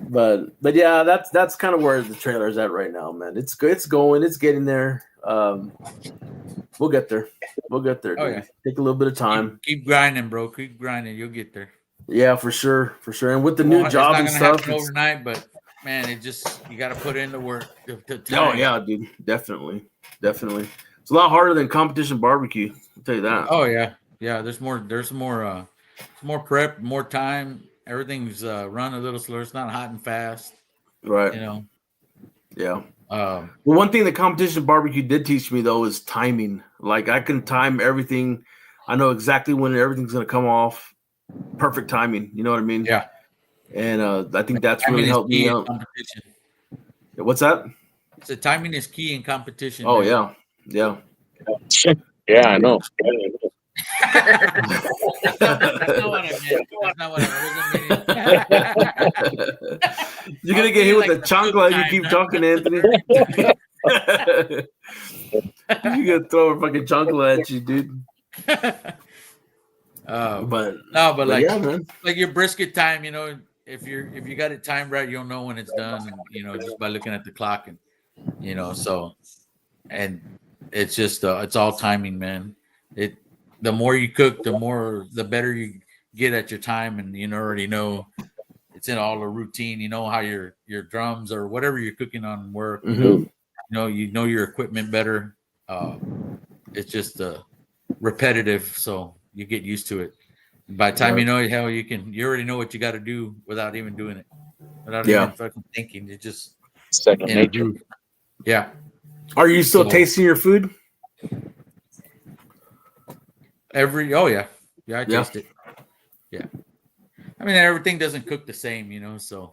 But yeah, that's kind of where the trailer is at right now, man. It's going, it's getting there. We'll get there. Dude. Oh, yeah. Take a little bit of time. Keep grinding, bro. Keep grinding. You'll get there. Yeah, for sure. And with the new job and stuff, happen overnight, but man, you got to put in the work. Oh yeah, dude, definitely. It's a lot harder than competition barbecue. I'll tell you that. Oh yeah, yeah. There's more prep, more time. Everything's run a little slower. It's not hot and fast. Right. You know. Yeah. Well, one thing the competition barbecue did teach me though is timing. Like I can time everything. I know exactly when everything's going to come off. Perfect timing. You know what I mean? Yeah. And I think that's really helped me out. What's that? So timing is key in competition. Oh, man. Yeah. Yeah, I know. That's not what I meant. That's not what I mean. You're going to get hit with the chancla if you keep talking, Anthony. You're going to throw a fucking chancla at you, dude. But like, yeah, man. Like your brisket time, you know, if you got it timed right, you'll know when it's done, and, you know, just by looking at the clock, and you know, so, and it's just it's all timing, man. The more you cook, the better you get at your time, and you already know it's in all the routine. You know how your drums or whatever you're cooking on work. Mm-hmm. You know your equipment better. It's just repetitive, so you get used to it. By the time you know how you already know what you got to do without even doing it, without even fucking thinking. It's just second nature. Yeah. Are you still tasting your food? I taste it. Yeah. I mean, everything doesn't cook the same, you know, so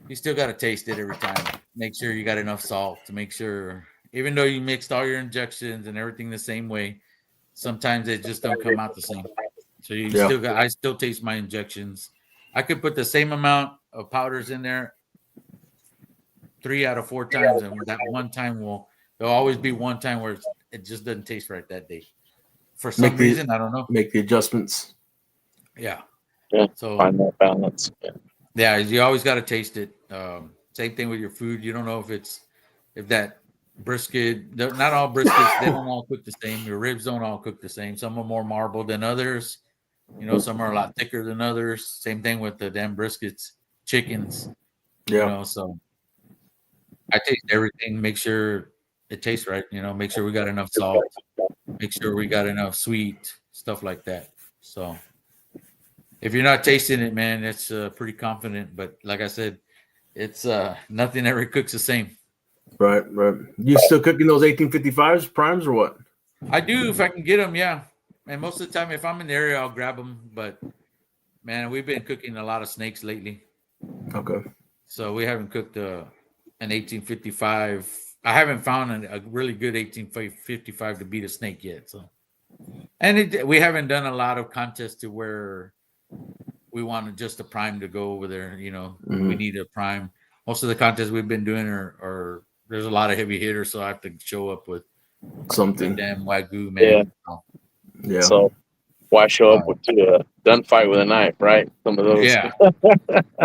you still got to taste it every time. Make sure you got enough salt to make sure, even though you mixed all your injections and everything the same way, sometimes they just don't come out the same. So I still taste my injections. I could put the same amount of powders in there 3 out of 4 times, and that one time there'll always be one time where it just doesn't taste right that day. For some reason, I don't know. Make the adjustments. Yeah. So find that balance. Yeah, you always got to taste it. Same thing with your food. You don't know if that brisket. Not all briskets. They don't all cook the same. Your ribs don't all cook the same. Some are more marble than others. You know, some are a lot thicker than others. Same thing with the damn briskets, chickens. Yeah. You know, so I taste everything. Make sure it tastes right. You know, make sure we got enough salt. Make sure we got enough sweet stuff like that. So if you're not tasting it, man, it's pretty confident. But like I said, it's nothing ever cooks the same. Right. You still cooking those 1855s primes or what? I do if I can get them, yeah. And most of the time, if I'm in the area, I'll grab them. But man, we've been cooking a lot of snakes lately. Okay. So we haven't cooked an 1855. I haven't found a really good 1855 to beat a snake yet. So, and we haven't done a lot of contests to where we wanted just a prime to go over there. You know, we need a prime. Most of the contests we've been doing are there's a lot of heavy hitters, so I have to show up with something. Damn Wagyu, man. Yeah. So why show up to a gunfight with a knife, right? Some of those. Yeah.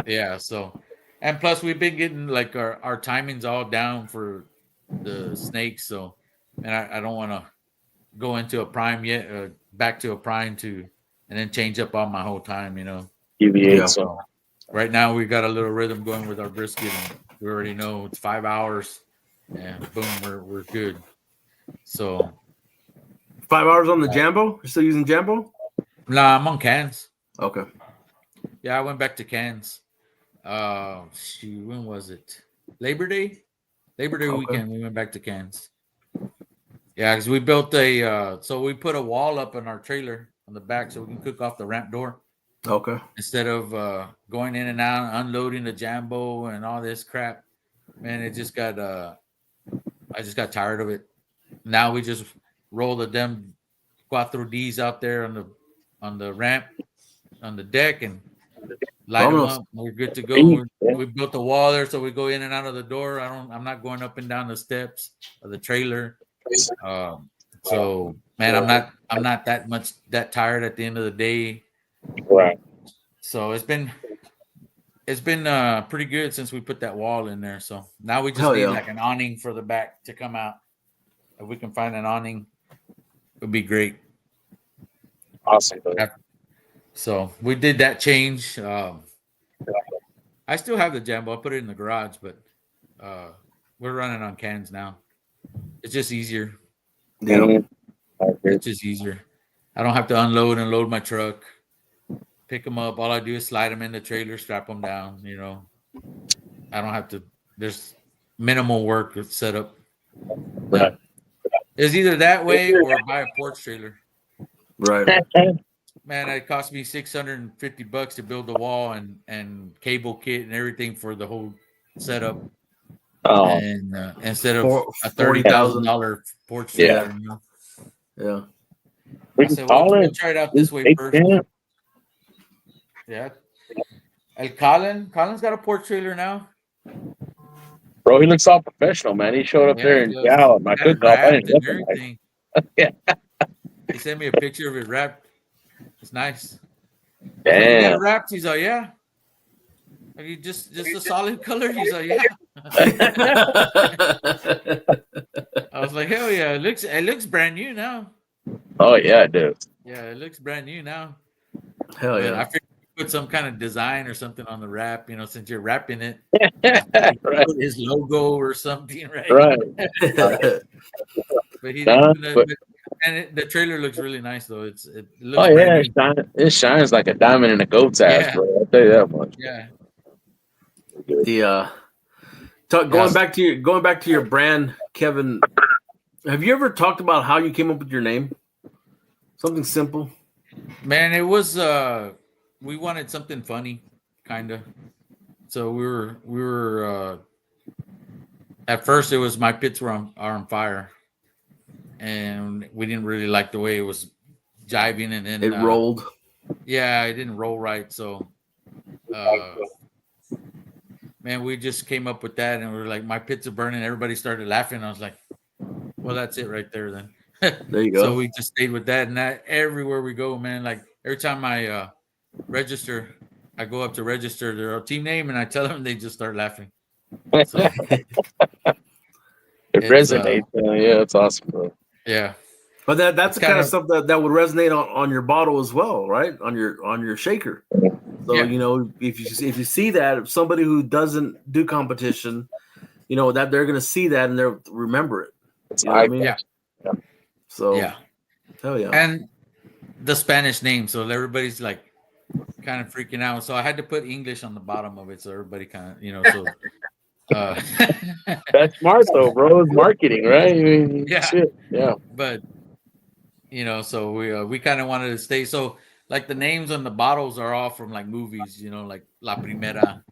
Yeah. So, and plus we've been getting like our timings all down for the snakes. So, and I don't want to go into a prime yet, back to a prime and then change up all my whole time, you know. So right now we got a little rhythm going with our brisket, and we already know it's 5 hours, and boom, we're good. So 5 hours on the Jambo? You're still using Jambo? Nah, I'm on cans. Okay. Yeah, I went back to cans. When was it? Labor Day weekend. We went back to cans. Yeah, because we built so we put a wall up in our trailer on the back so we can cook off the ramp door. Okay. Instead of going in and out, unloading the Jambo and all this crap, man, it just got. I just got tired of it. Now we just roll the damn Quattro Ds out there on the ramp, on the deck, and light them up. We're good to go. We built a wall there, so we go in and out of the door. I'm not going up and down the steps of the trailer. So man, I'm not that tired at the end of the day. Right. So it's been pretty good since we put that wall in there. So now we just need like an awning for the back to come out. If we can find an awning, it would be great. Awesome. So we did that change. I still have the Jambo. I put it in the garage, but we're running on cans now. It's just easier. You know, it's just easier. I don't have to unload and load my truck. Pick them up. All I do is slide them in the trailer, strap them down. You know, I don't have to. There's minimal work with setup. Right. It's either that way or buy a porch trailer. Right. Man, it cost me $650 to build the wall and cable kit and everything for the whole setup. Oh, And instead of a $30,000 porch trailer. trailer, you know? Yeah. I said, well, we'll try it out this way first. Yeah. Colin's got a porch trailer now. Bro, he looks all professional, man. He showed up there and my cook off. I didn't everything. Yeah. He sent me a picture of it wrapped. It's nice. Damn. You got it wrapped? He's like, yeah. Are you just a solid color? He's like, yeah. I was like, hell yeah! It looks brand new now. Oh yeah, it does. Yeah, it looks brand new now. Hell yeah! I figured put some kind of design or something on the wrap, you know, since you're wrapping it. Right. Put his logo or something, right? Right. But he didn't. And the trailer looks really nice, though. It looks. Oh yeah, it shines like a diamond in a goat's ass, bro. I'll tell you that much. Yeah. Going back to your brand, Kevin. Have you ever talked about how you came up with your name? Something simple. Man, it was we wanted something funny, kind of. So we were at first it was my pits were on fire, and we didn't really like the way it was jiving, and then it rolled. Yeah, it didn't roll right. So, man, we just came up with that, and we were like, my pits are burning. Everybody started laughing. I was like, well, that's it right there then. There you go. So we just stayed with that, and that everywhere we go, man. Like every time I register, I go up to register their team name, and I tell them, they just start laughing. So, it resonates. Yeah, it's awesome, bro. Yeah, but that's the kind of stuff that would resonate on your bottle as well, right? On your shaker. So you know, if you see that, if somebody who doesn't do competition, you know that they're gonna see that and they'll remember it. You know what I mean? Yeah. So yeah, hell yeah. And the Spanish name, so everybody's like kind of freaking out. So I had to put English on the bottom of it, so everybody kind of, you know. So that's smart though, bro. It's marketing, right? I mean, yeah, shit. Yeah. But you know, so we kind of wanted to stay. So like the names on the bottles are all from like movies, you know, like La Primera,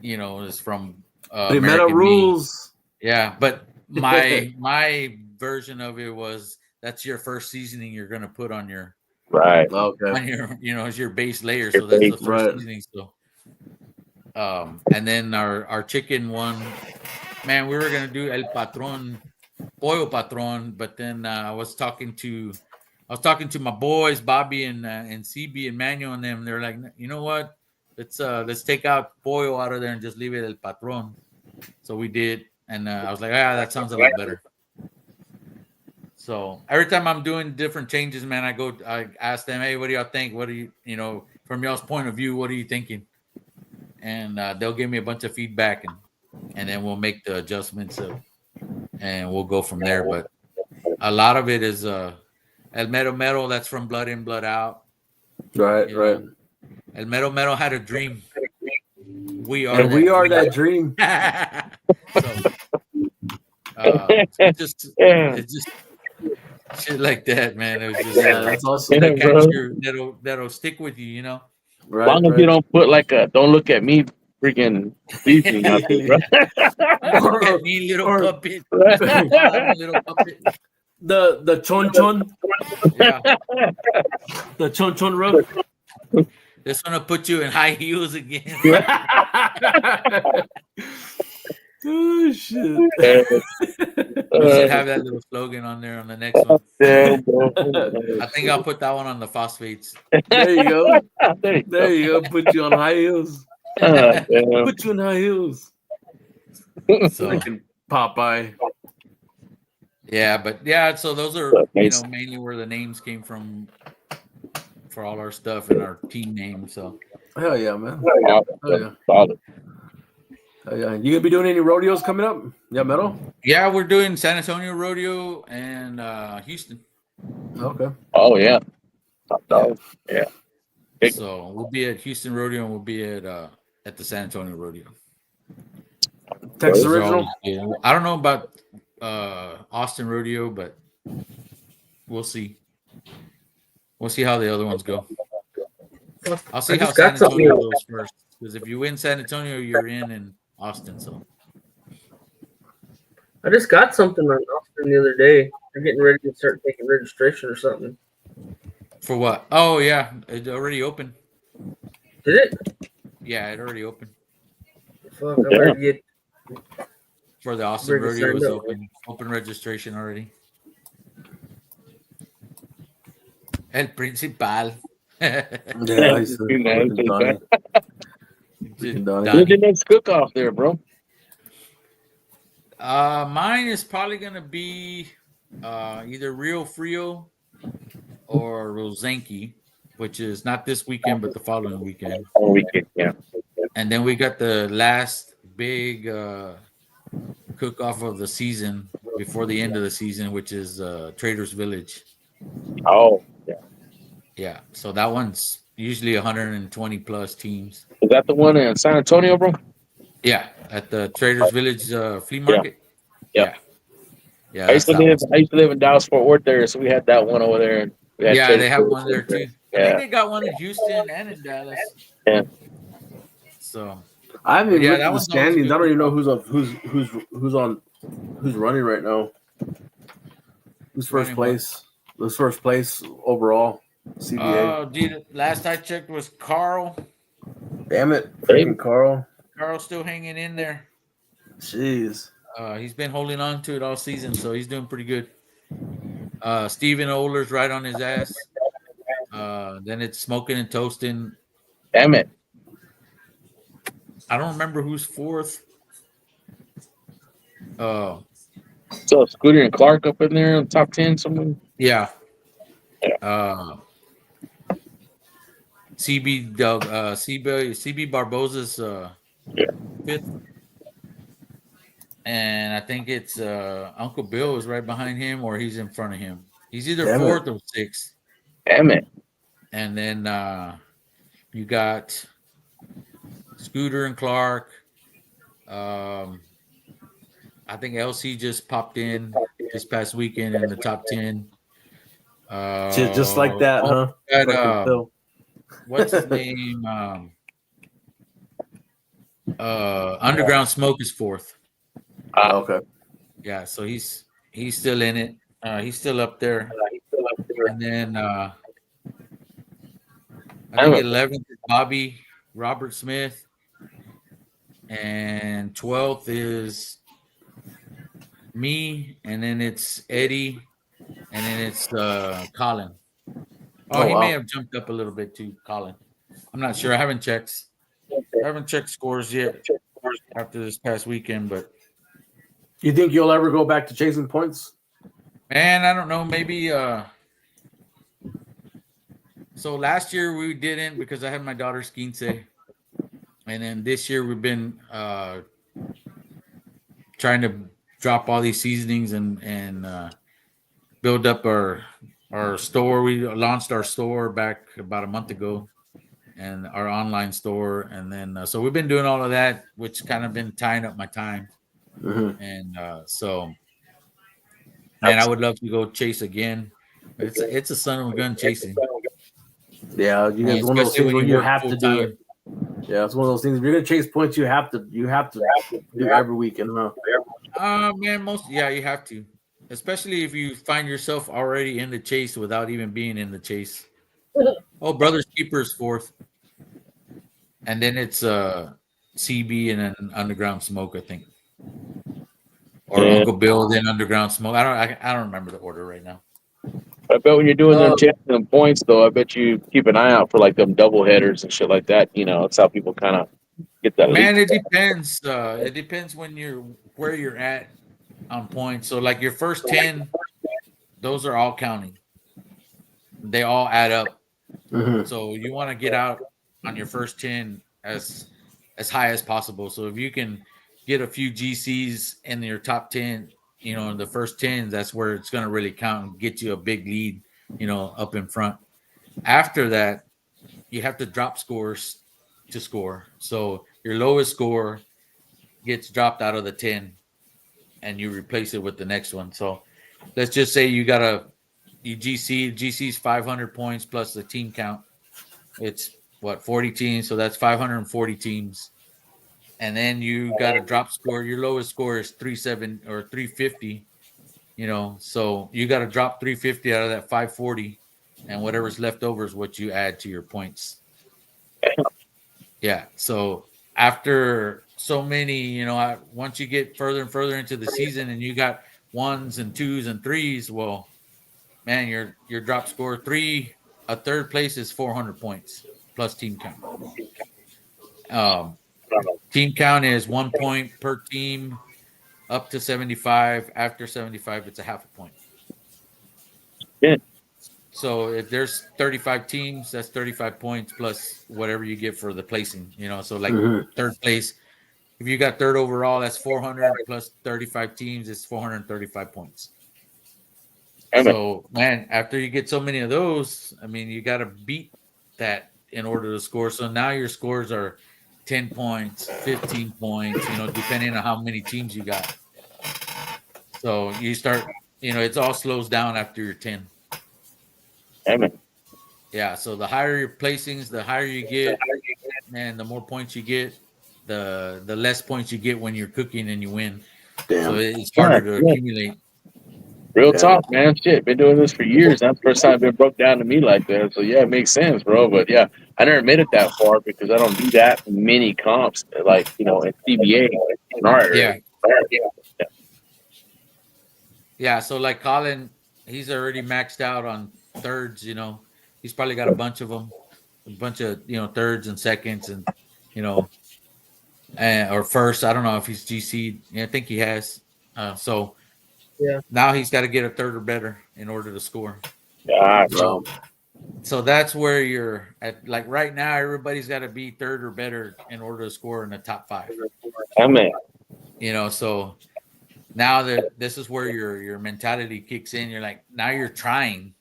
you know, is from Primera American Rules. Me. Yeah, but my version of it was that's your first seasoning you're gonna put on your on your, you know, as your base layer. So that's the first seasoning. So and then our chicken one, man, we were gonna do El Patron, Pollo Patron, but then I was talking to my boys, Bobby and CB and Manuel and them. They're like, you know what? Let's take out Pollo out of there and just leave it El Patron. So we did, and I was like, that sounds a lot better. So every time I'm doing different changes, man, I ask them, hey, what do y'all think? What do you know, from y'all's point of view, what are you thinking? And they'll give me a bunch of feedback, and then we'll make the adjustments, and we'll go from there. But a lot of it is El Mero Mero, that's from Blood In, Blood Out. Right, right. El Mero Mero had a dream. We are that dream. So, it's just shit like that, man. It was just that's awesome. That'll stick with you, you know. Right, as long as you don't put like a "don't look at me" freaking beefing out there, right? Don't look at me, little puppet. Little puppet. The chon chon. Yeah. The chon chon rub. This one will put you in high heels again. Oh shit! We should have that little slogan on there on the next one. I think I'll put that one on the phosphates. There you go. There you go. Put you on high heels. Put you in high heels. So like Popeye. Yeah, but yeah. So those are mainly where the names came from for all our stuff and our team name. So hell yeah, man. Hell yeah. Yeah. You gonna be doing any rodeos coming up? Yeah, Metal? Yeah, we're doing San Antonio Rodeo and Houston. Okay. Oh yeah. Top dog. Yeah. So we'll be at Houston Rodeo and we'll be at the San Antonio Rodeo. Texas Those are Original? always, I don't know about Austin Rodeo, but we'll see. We'll see how the other ones go. I'll see how San Antonio goes first. Because if you win San Antonio, you're in Austin. So I just got something on Austin the other day. They're getting ready to start taking registration or something. for what? Oh yeah, it already opened. Did it? Yeah, it already opened. Fuck, I better get for the Austin Rodeo is open registration already. El Principal. Yeah, he's Who's the next cook off there, bro? Mine is probably gonna be either Rio Frio or Rosenki, which is not this weekend but the following weekend. Yeah. And then we got the last big cook off of the season before the end of the season, which is Traders Village. Oh, yeah. Yeah. So that one's usually 120 plus teams. Is that the one in San Antonio, bro? Yeah, at the Traders Village flea market. Yeah. Yeah. I used to live in Dallas Fort Worth there, so we had that one over there. Yeah, they have one there too. I think they got one in Houston and in Dallas. Yeah. So I haven't even looked at the standings. I don't even know who's running right now. Who's first place? Who's first place overall? CBA. Dude, last I checked was Carl. Damn it, freaking Carl. Carl's still hanging in there. Jeez. He's been holding on to it all season, so he's doing pretty good. Steven Oler's right on his ass. Then it's Smoking and Toasting. Damn it. I don't remember who's fourth. So Scooter and Clark up in there in the top 10 something? Yeah. CB Barbosa's fifth. And I think it's Uncle Bill is right behind him or he's in front of him. He's either fourth or sixth. Damn it. And then you got Scooter and Clark. I think LC just popped in this past weekend in the top 10. Just like that, huh? What's his name? Underground Smoke is fourth. Okay. Yeah, so he's still in it. He's still up there. And then I think 11th is Bobby Robert Smith, and 12th is me, and then it's Eddie, and then it's Colin. He may have jumped up a little bit too, Colin. I'm not sure. I haven't checked scores yet after this past weekend, but you think you'll ever go back to chasing points? Man, I don't know. Maybe. So last year we didn't because I had my daughter's quince, and then this year we've been trying to drop all these seasonings and build up our store. We launched our store back about a month ago, and our online store, and then so we've been doing all of that, which kind of been tying up my time, and so. Man, I would love to go chase again. It's a son of a gun chasing. Yeah, it's one of those things where you have to do it. Yeah, it's one of those things. If you're gonna chase points, you have to do every weekend, huh? Man, you have to. Especially if you find yourself already in the chase without even being in the chase. Oh, Brothers Keepers fourth. And then it's CB and then Underground Smoke, I think. Or Uncle Bill, then Underground Smoke. I don't remember the order right now. I bet when you're doing them chasing points, though, I bet you keep an eye out for like them double headers and shit like that. You know, that's how people kind of get that. Man, it depends. It depends where you're at on points. So, like your first 10, those are all counting. They all add up. So you want to get out on your first 10 as high as possible. So if you can get a few GCs in your top 10, in the first 10, that's where it's going to really count and get you a big lead, up in front. After that, you have to drop scores to score. So your lowest score gets dropped out of the 10 and you replace it with the next one. So let's just say you GC's 500 points plus the team count. It's 40 teams. So that's 540 teams. And then you got a drop score. Your lowest score is 370 or 350, so you got to drop 350 out of that 540, and whatever's left over is what you add to your points. Yeah. So after so many, once you get further and further into the season and you got 1s and 2s and 3s, well, man, your drop score a third place is 400 points plus team count. Team count is 1 point per team up to 75. After 75, it's a half a point. Yeah. So if there's 35 teams, that's 35 points plus whatever you get for the placing, So like third place, if you got third overall, that's 400 plus 35 teams, it's 435 points. So, man, after you get so many of those, I mean, you got to beat that in order to score. So now your scores are 10 points, 15 points, depending on how many teams you got. So you start, it all slows down after your 10. Amen. Yeah, so the higher your placings, the higher you get, and the more points you get, the less points you get when you're cooking and you win. Damn. So it's harder to accumulate. Real talk, man. Shit, been doing this for years. That's the first time it's been broke down to me like that. So yeah, it makes sense, bro. But yeah, I never made it that far because I don't do that many comps, like in CBA in our area. Yeah. So like Colin, he's already maxed out on thirds. He's probably got a bunch of them, a bunch of thirds and seconds, and or first. I don't know if he's GC'd. Yeah, I think he has. So. Yeah. Now he's got to get a third or better in order to score. Yeah. So that's where you're at. Like right now, everybody's got to be third or better in order to score in the top 5. Amen. So now that this is where your mentality kicks in. You're like, now you're trying.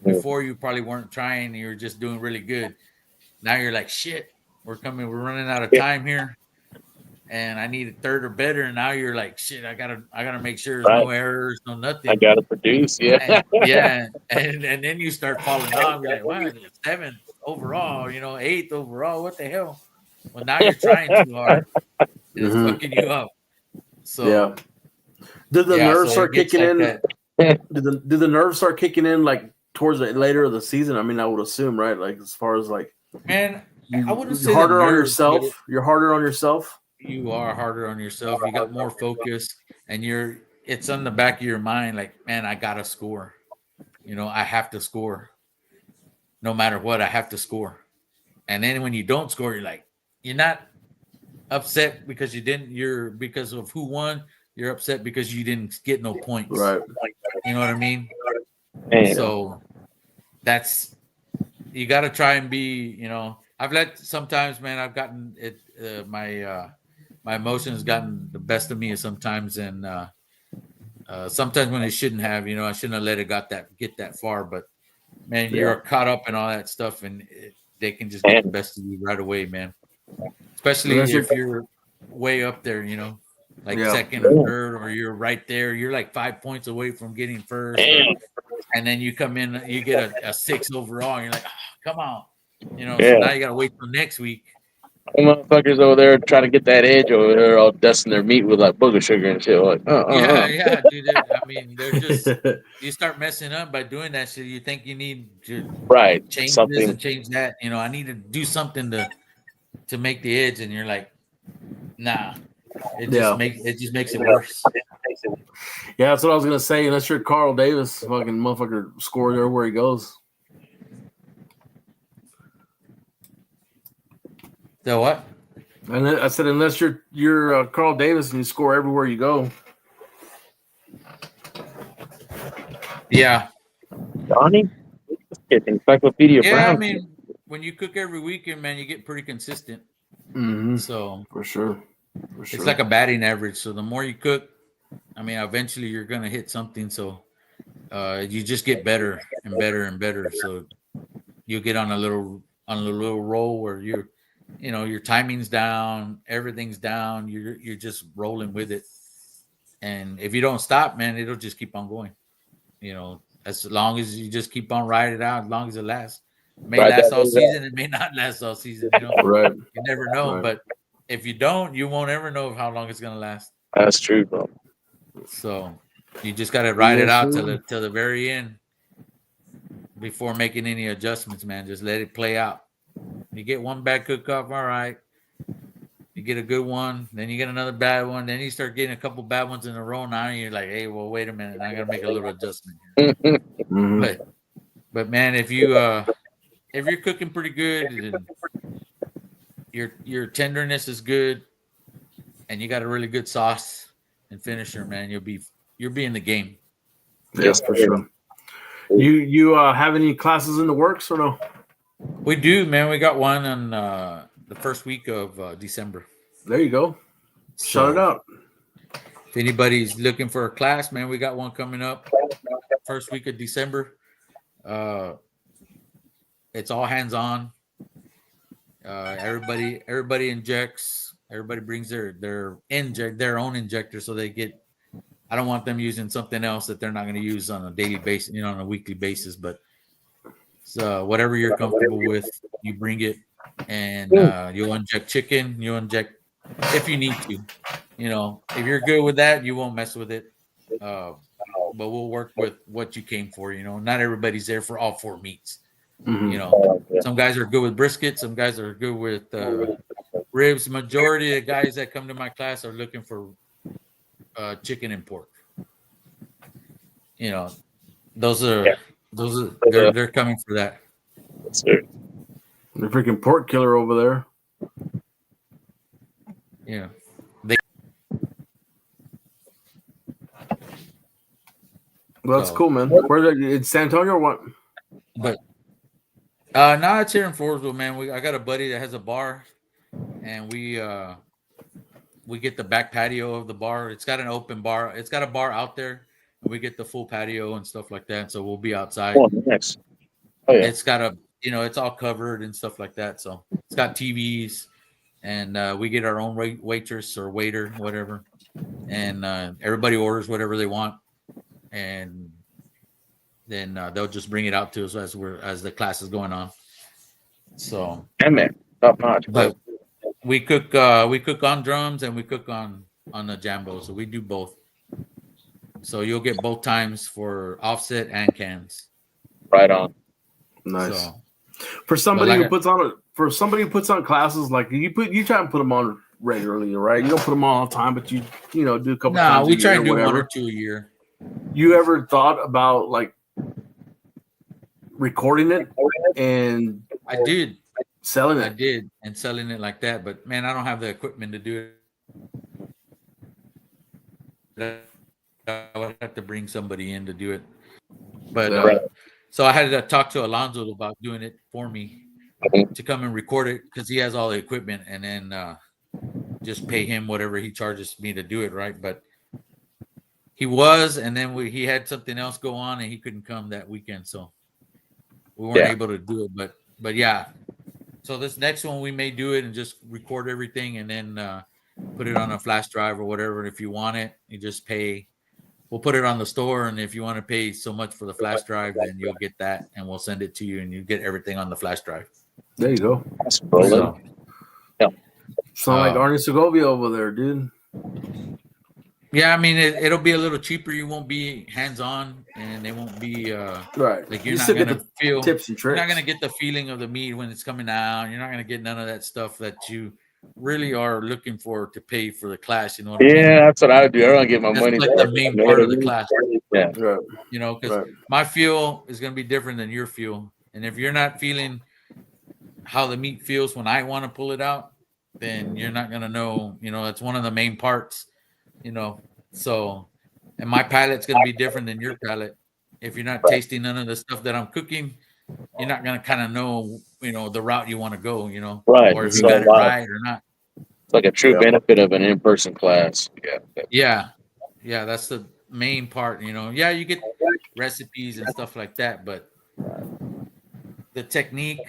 Before you probably weren't trying. You were just doing really good. Now you're like, shit, we're running out of time here. And I need a third or better. And now you're like, shit, I gotta make sure there's no errors, no nothing. I gotta produce, yeah. And then you start falling down. You're like, wow, 7th overall, 8th overall. What the hell? Well, now you're trying too hard. It's fucking you up. So yeah. Did the nerves start kicking in? Did the nerves start kicking in like towards the later of the season? I mean, I would assume, right? Like as far as like, man, I wouldn't say you're harder on yourself. You're harder on yourself. You are harder on yourself. You got more focus, and it's on the back of your mind. Like, man, I gotta score. I have to score. No matter what, I have to score. And then when you don't score, you're like, you're not upset because you didn't. You're because of who won. You're upset because you didn't get no points. Right. You know what I mean? Man. So that's you got to try and be. Sometimes, man, I've gotten it. My emotions gotten the best of me sometimes, and sometimes when it shouldn't have. I shouldn't have let it get that far. But man, you're caught up in all that stuff, and they can just get the best of you right away, man. Especially if you're way up there, like second or third, or you're right there. You're like 5 points away from getting first, and then you come in, you get a 6 overall, and you're like, oh, come on, So now you gotta wait till next week. Motherfuckers over there trying to get that edge over there, all dusting their meat with like booger sugar and shit. Like, yeah, dude. I mean, they're just you start messing up by doing that shit. You think you need to change something. This and change that. I need to do something to make the edge, and you're like, nah. It just makes it worse. Yeah, that's what I was gonna say. Unless you're Carl Davis, fucking motherfucker score everywhere he goes. The what? And then I said, unless you're Carl Davis and you score everywhere you go. Yeah. Donnie? Encyclopedia Brown. Yeah, I mean, when you cook every weekend, man, you get pretty consistent. Mm-hmm. So for sure. Sure. It's like a batting average. So the more you cook, I mean, eventually you're gonna hit something. So you just get better and better and better. So you get on a little roll where your timing's down, everything's down. You're just rolling with it. And if you don't stop, man, it'll just keep on going. As long as you just keep on riding it out, as long as it lasts. It may last all season. It may not last all season. Right. You never know. Right. But if you don't, you won't ever know how long it's gonna last. That's true, bro. So you just gotta ride it out till the very end before making any adjustments, man. Just let it play out. You get one bad cook off, all right. You get a good one, then you get another bad one, then you start getting a couple bad ones in a row. Now you're like, hey, well, wait a minute, I gotta make a little adjustment here. Mm-hmm. But man, if you're cooking pretty good and your tenderness is good, and you got a really good sauce and finisher, man, you'll be in the game. Yes, for sure. You have any classes in the works or no? We do, man. We got one on the first week of December. There you go. Shout it out. If anybody's looking for a class, man, we got one coming up first week of December. It's all hands on. Everybody injects. Everybody brings their own injector, so they get. I don't want them using something else that they're not going to use on a daily basis, on a weekly basis. But so whatever you're comfortable with, you bring it, and you'll inject chicken. You'll inject if you need to. If you're good with that, you won't mess with it. But we'll work with what you came for. Not everybody's there for all 4 meats. Mm-hmm. Some guys are good with brisket. Some guys are good with ribs. Majority of the guys that come to my class are looking for chicken and pork. Those are they're coming for that. That's it. The freaking pork killer over there. Yeah. Well, that's cool, man. Where's it? In San Antonio or what? But no, it's here in Floresville, man. I got a buddy that has a bar, and we get the back patio of the bar. It's got an open bar. It's got a bar out there. We get the full patio and stuff like that. So we'll be outside. Oh, nice. Oh, yeah. It's got it's all covered and stuff like that. So it's got TVs, and we get our own waitress or waiter, whatever. And everybody orders whatever they want. And then they'll just bring it out to us as the class is going on. So, man, top notch. But we cook on drums and we cook on the jambo. So we do both. So you'll get both times for offset and cans. Right on. Nice. So, for somebody who puts on classes, like you try and put them on regularly, right? You don't put them on all the time, but you do a couple times. No, we try and do 1 or 2 a year. You ever thought about like recording it and I did selling it? I did, and selling it like that, but man, I don't have the equipment to do it. I would have to bring somebody in to do it. But so I had to talk to Alonzo about doing it for me to come and record it because he has all the equipment, and then just pay him whatever he charges me to do it, right? But he was, and then he had something else go on, and he couldn't come that weekend, so we weren't able to do it. But yeah, so this next one we may do it and just record everything, and then put it on a flash drive or whatever. And if you want it, you just pay. We'll put it on the store, and if you want to pay so much for the flash drive, then you'll get that, and we'll send it to you, and you get everything on the flash drive. There you go. So, sound like Arnie Segovia over there, dude. Yeah, I mean it'll be a little cheaper. You won't be hands on, and they won't be right. Like you're not gonna feel tips and tricks. You're not gonna get the feeling of the meat when it's coming out. You're not gonna get none of that stuff that you really are looking for to pay for the class. You know what I mean? That's what I do. I don't get my money. Like the main part of the class. Yeah. Right. Because my fuel is gonna be different than your fuel, and if you're not feeling how the meat feels when I want to pull it out, then you're not gonna know. It's one of the main parts. So, and my palate's going to be different than your palate. If you're not tasting none of the stuff that I'm cooking, you're not going to kind of know, the route you want to go, right. or if you got it right or not. It's like a true benefit of an in-person class. Yeah. That's the main part. Yeah, you get recipes and stuff like that, but the technique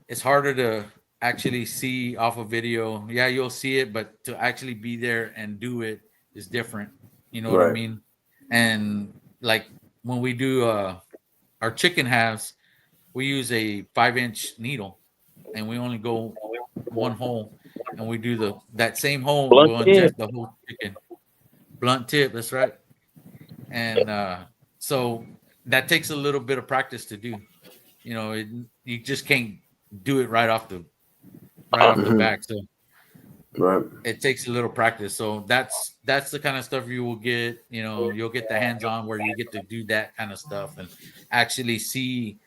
is harder to actually see off a video. Yeah, you'll see it, but to actually be there and do it is different. You know what I mean? And like when we do our chicken halves, we use a 5-inch needle, and we only go one hole, and we do that same hole. We'll inject the whole chicken. Blunt tip, that's right. And so that takes a little bit of practice to do. You just can't do it right off the back. So it takes a little practice. So that's the kind of stuff you will get. You'll get the hands-on where you get to do that kind of stuff and actually see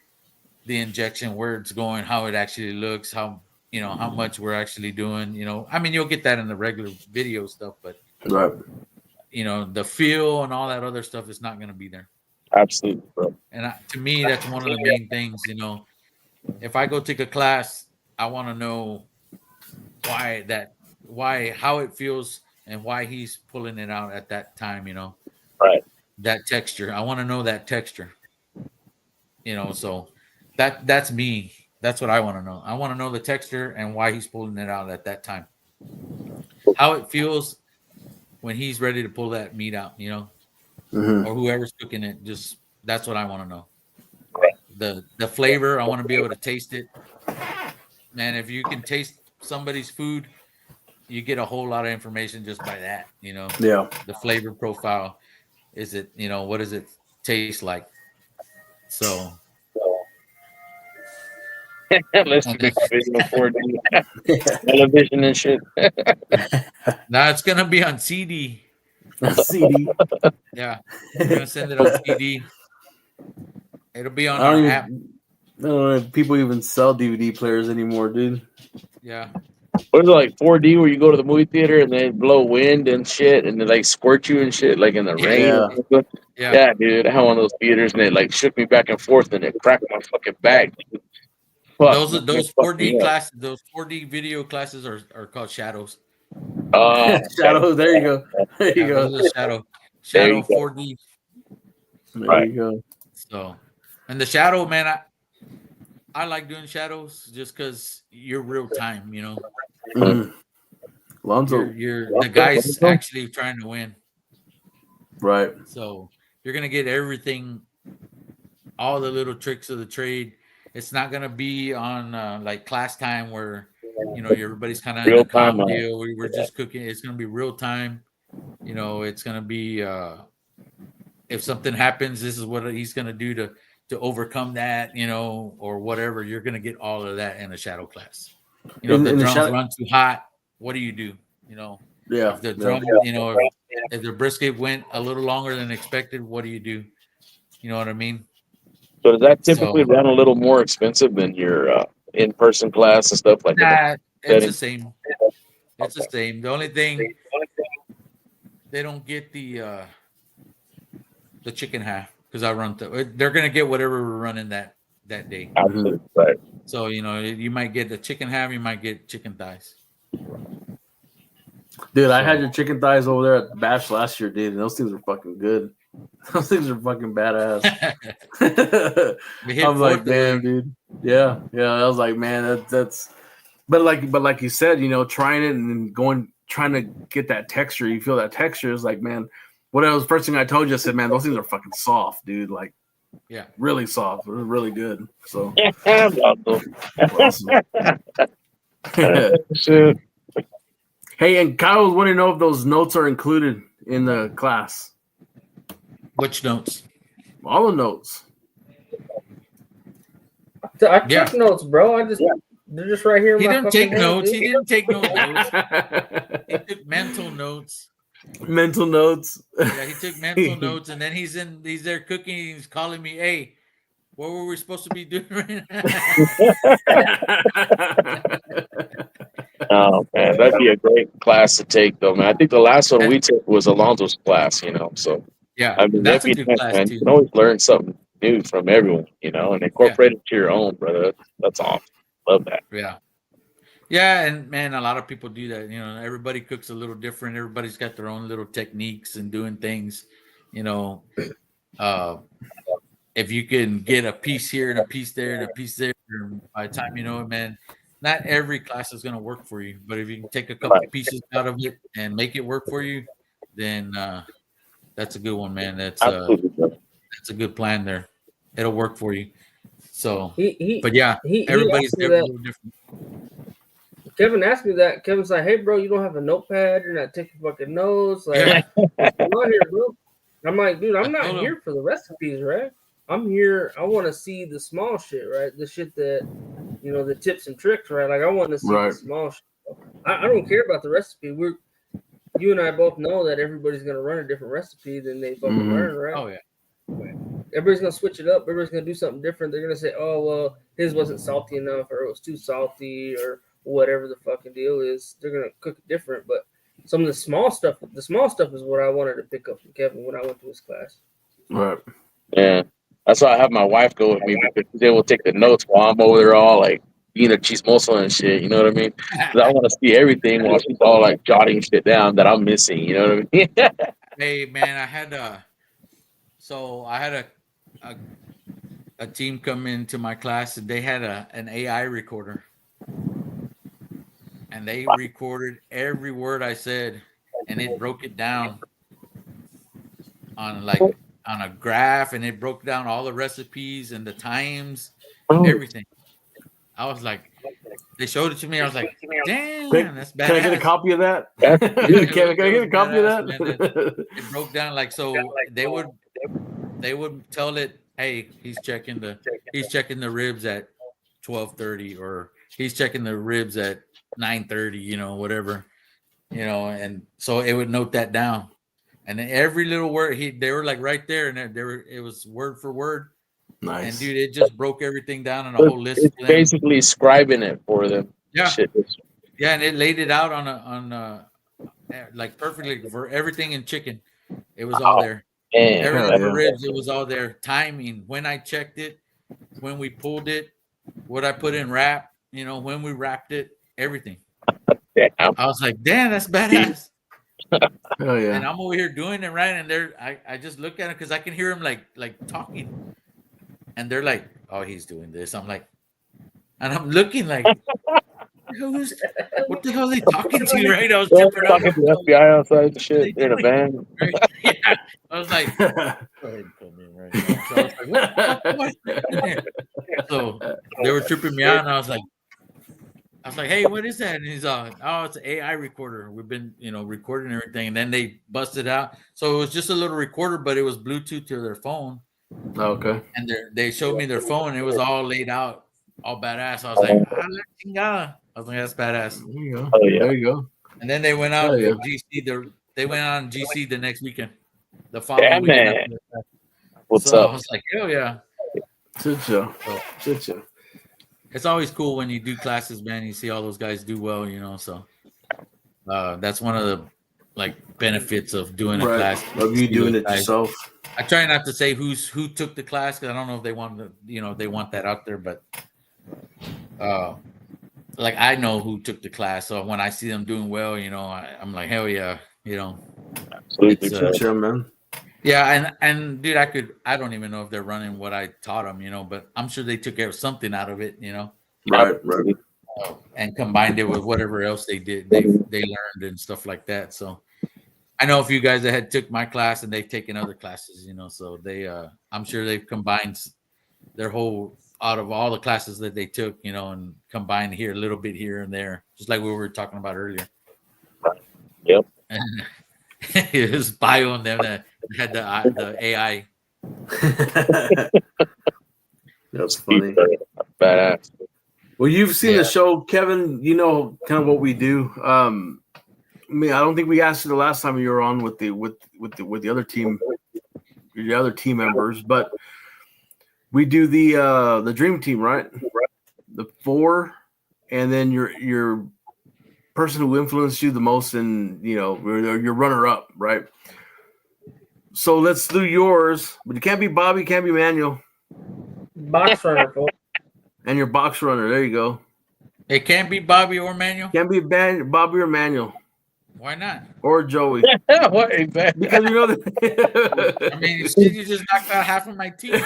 the injection, where it's going, how it actually looks, how much we're actually doing. I mean, you'll get that in the regular video stuff, but the feel and all that other stuff is not going to be there. Absolutely, bro. And to me, that's one of the main things. If I go take a class, I want to know how it feels and why he's pulling it out at that time. Right. That texture. I want to know that texture. So that's me. That's what I want to know. I want to know the texture and why he's pulling it out at that time. How it feels when he's ready to pull that meat out, or whoever's cooking it. Just that's what I want to know. The flavor, I want to be able to taste it. Man, if you can taste somebody's food, you get a whole lot of information just by that. The flavor profile. Is it, what does it taste like? So let's make a video 4D television and shit. Now it's gonna be on CD. CD. Yeah, we're gonna send it on CD. It'll be on our app. I don't know if people even sell DVD players anymore, dude. Yeah. What is it, like 4D, where you go to the movie theater and they blow wind and shit and they like squirt you and shit, like in the rain? Yeah, dude. I had one of those theaters and it like shook me back and forth and it cracked my fucking back. Those 4D classes, those 4D video classes are called shadows. Shadows. There you go. There you go. Shadow 4D. There you go. So, and the shadow, man, I like doing shadows just because you're real time, Lonzo, you're the guy's actually trying to win, right? So you're gonna get everything, all the little tricks of the trade. It's not gonna be on like class time where everybody's kind of in a calm deal. We're just cooking. It's gonna be real time. It's gonna be if something happens, this is what he's gonna do to overcome that, or whatever. You're gonna get all of that in a shadow class. If the drums run too hot, what do you do? If the drum, if the brisket went a little longer than expected, what do you do? You know what I mean? So does that typically run a little more expensive than your in-person class and stuff like that? It's the same. It's the same. The only thing they don't get the chicken half because I run. They're gonna get whatever we're running that day. Absolutely right. So you might get the chicken half, you might get chicken thighs. Dude, I had your chicken thighs over there at Bash last year, dude, and those things are fucking good. Those things are fucking badass. I'm like, damn, dude. Yeah. I was like, man, that's. But like you said, trying it and then trying to get that texture. You feel that texture is like, man. What was the first thing I told you? I said, man, those things are fucking soft, dude. Like, really soft. They're really good. So. Hey, and Kyle was wanting to know if those notes are included in the class. Which notes? All the notes. I took notes, bro. They're just right here. He didn't take notes. He didn't take no notes. He took mental notes. Mental notes. Yeah, he took mental notes, and then he's there cooking. He's calling me, "Hey, what were we supposed to be doing right now?" Oh man, that'd be a great class to take, though, man. I think the last one we took was Alonso's class, So yeah, I mean, that's a good class man. too. You can always learn something new from everyone, and incorporate it to your own, brother. That's awesome. Love that. Yeah, Yeah, and man, a lot of people do that. Everybody cooks a little different. Everybody's got their own little techniques and doing things. If you can get a piece here and a piece there and a piece there, by the time you know it, man, not every class is going to work for you. But if you can take a couple pieces out of it and make it work for you, then that's a good one, man. That's a good plan there. It'll work for you. So, but yeah, everybody's there a little different. Kevin asked me that. Kevin's like, "Hey, bro, you don't have a notepad. You're not taking fucking notes. Like, what's going on here, bro?" I'm like, dude, I'm not here for the recipes, right? I'm here. I want to see the small shit, right? The shit that, the tips and tricks, right? Like, I want to see the small shit. I don't care about the recipe. You and I both know that everybody's gonna run a different recipe than they fucking learn, right? Oh yeah. Everybody's gonna switch it up. Everybody's gonna do something different. They're gonna say, "Oh, well, his wasn't salty enough, or it was too salty, or whatever the fucking deal is." They're gonna cook it different. But some of the small stuff is what I wanted to pick up from Kevin when I went to his class. Right. Yeah. That's why I have my wife go with me, because they will take the notes while I'm over there all like being a chismoso and shit. You know what I mean? Because I want to see everything while she's all like jotting shit down that I'm missing. You know what I mean? Hey man, I had a team come into my class, and they had an AI recorder, and they recorded every word I said, and it broke it down on a graph, and it broke down all the recipes and the times, everything. I was like, they showed it to me. I was like, damn, that's badass. Can I get a copy of that? Can I get a copy of that? It broke down so they would tell it, hey, he's checking the ribs at 12:30, or he's checking the ribs at 9:30, whatever, and so it would note that down. And then every little word, they were like right there, and it was word for word. Nice. And dude, it just broke everything down on a whole list. It's basically scribing it for them. Yeah. Shit. Yeah, and it laid it out on like perfectly for everything in chicken. It was all there. Everything for ribs, it was all there. Timing, when I checked it, when we pulled it, what I put in wrap, when we wrapped it, everything. I was like, damn, that's badass. Hell yeah. And I'm over here doing it right, and I just look at it because I can hear him like talking, and they're like, oh, he's doing this. I'm like, and I'm looking like, what the hell are they talking to? Right? I was talking to the FBI outside the shit in a van. Right? Yeah. I was like, go ahead and come in right now. So I was like, what? So they were tripping me out, and I was like, hey, what is that? And he's oh, it's an AI recorder. We've been, recording everything. And then they busted out. So it was just a little recorder, but it was Bluetooth to their phone. Okay. And they showed me their phone. And it was all laid out, all badass. I was like, I was like, that's badass. There you go. Oh, yeah. There you go. And then they went out to GC. They went on GC the next weekend. The following weekend. What's up? I was like, hell yeah. Shit. It's always cool when you do classes, man. You see all those guys do well, So that's one of the benefits of doing a class. Of you doing it yourself. I try not to say who took the class, because I don't know if they want to, they want that out there. But I know who took the class, so when I see them doing well, I'm like, hell yeah, Absolutely, man. Yeah, and dude, I don't even know if they're running what I taught them, but I'm sure they took something out of it, Right. And combined it with whatever else they did, they learned and stuff like that. So I know a few guys that had took my class and they've taken other classes, so they I'm sure they've combined their whole out of all the classes that they took, and combined here a little bit here and there, just like we were talking about earlier. Yep. And it was bio on them that had the AI. That's funny. Badass. Well, you've seen the show, Kevin. You know kind of what we do. I don't think we asked you the last time you were on with the other team, the other team members, but we do the dream team, right? The 4, and then your person who influenced you the most, and your runner up, right? So let's do yours, but it can't be Bobby, can't be Manuel. Box runner, and your box runner. There you go. It can't be Bobby or Manuel. Can't be Bobby or Manuel. Why not? Or Joey. What exactly? Because you know that. I mean, shit, you just knocked out half of my team.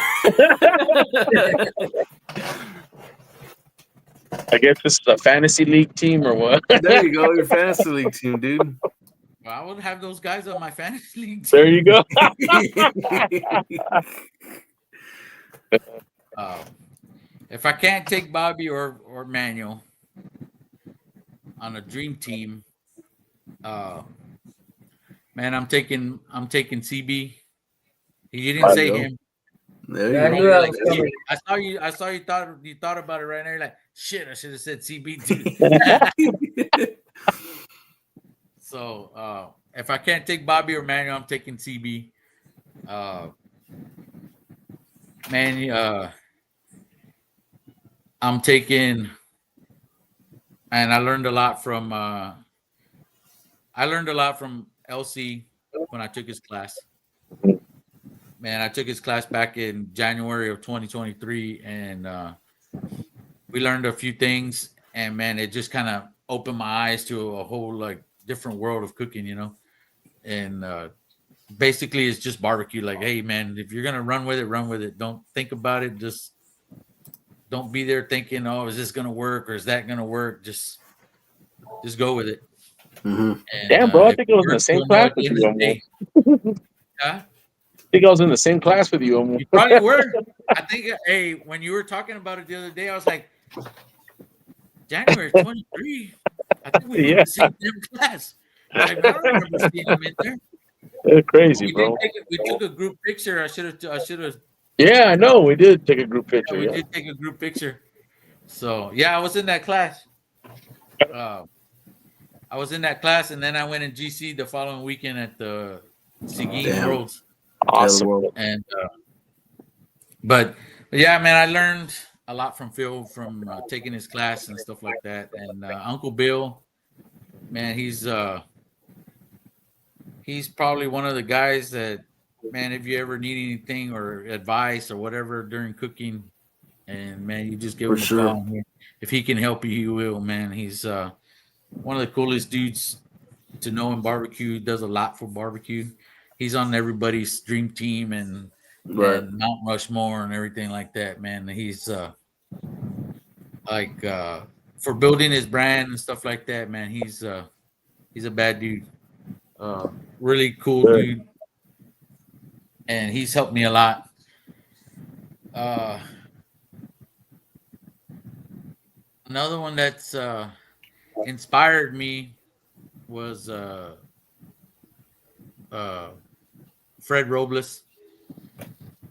I guess this is a fantasy league team or what? There you go, your fantasy league team, dude. Well, I would have those guys on my fantasy league team. There you go. If I can't take Bobby or Manuel on a dream team, man, I'm taking CB. You didn't say him. There you go. I saw you thought about it right now. You're like, shit, I should have said CB too. So if I can't take Bobby or Manuel, I'm taking CB. I'm taking, and I learned a lot from LC when I took his class. Man, I took his class back in January of 2023, and we learned a few things. And man, it just kind of opened my eyes to a whole like different world of cooking, you know. And basically, it's just barbecue. Like, hey, man, if you're gonna run with it. Don't think about it. Just don't be there thinking, oh, is this gonna work or is that gonna work? Just go with it. Mm-hmm. And, damn, bro, I think I was in the same class with you. Huh? I think I was in the same class with you. You probably were. I think, hey, when you were talking about it the other day, I was like, January 23. I think we were in the same class. Like, I don't remember seeing him in there. They're crazy, bro. We took a group picture. I should have. Yeah, I know. We did take a group picture. We did take a group picture. So yeah, I was in that class. I was in that class, and then I went in GC the following weekend at the Seguin Worlds. Awesome. And but yeah, man, I learned a lot from Phil from taking his class and stuff like that. And Uncle Bill, man, he's probably one of the guys that, man, if you ever need anything or advice or whatever during cooking, and man, you just give him a call. If he can help you, he will, man. He's one of the coolest dudes to know in barbecue. He does a lot for barbecue. He's on everybody's dream team and Mount Rushmore and everything like that, man. He's for building his brand and stuff like that, man. He's a bad dude. Really cool dude. And he's helped me a lot. Another one that's inspired me was Fred Robles.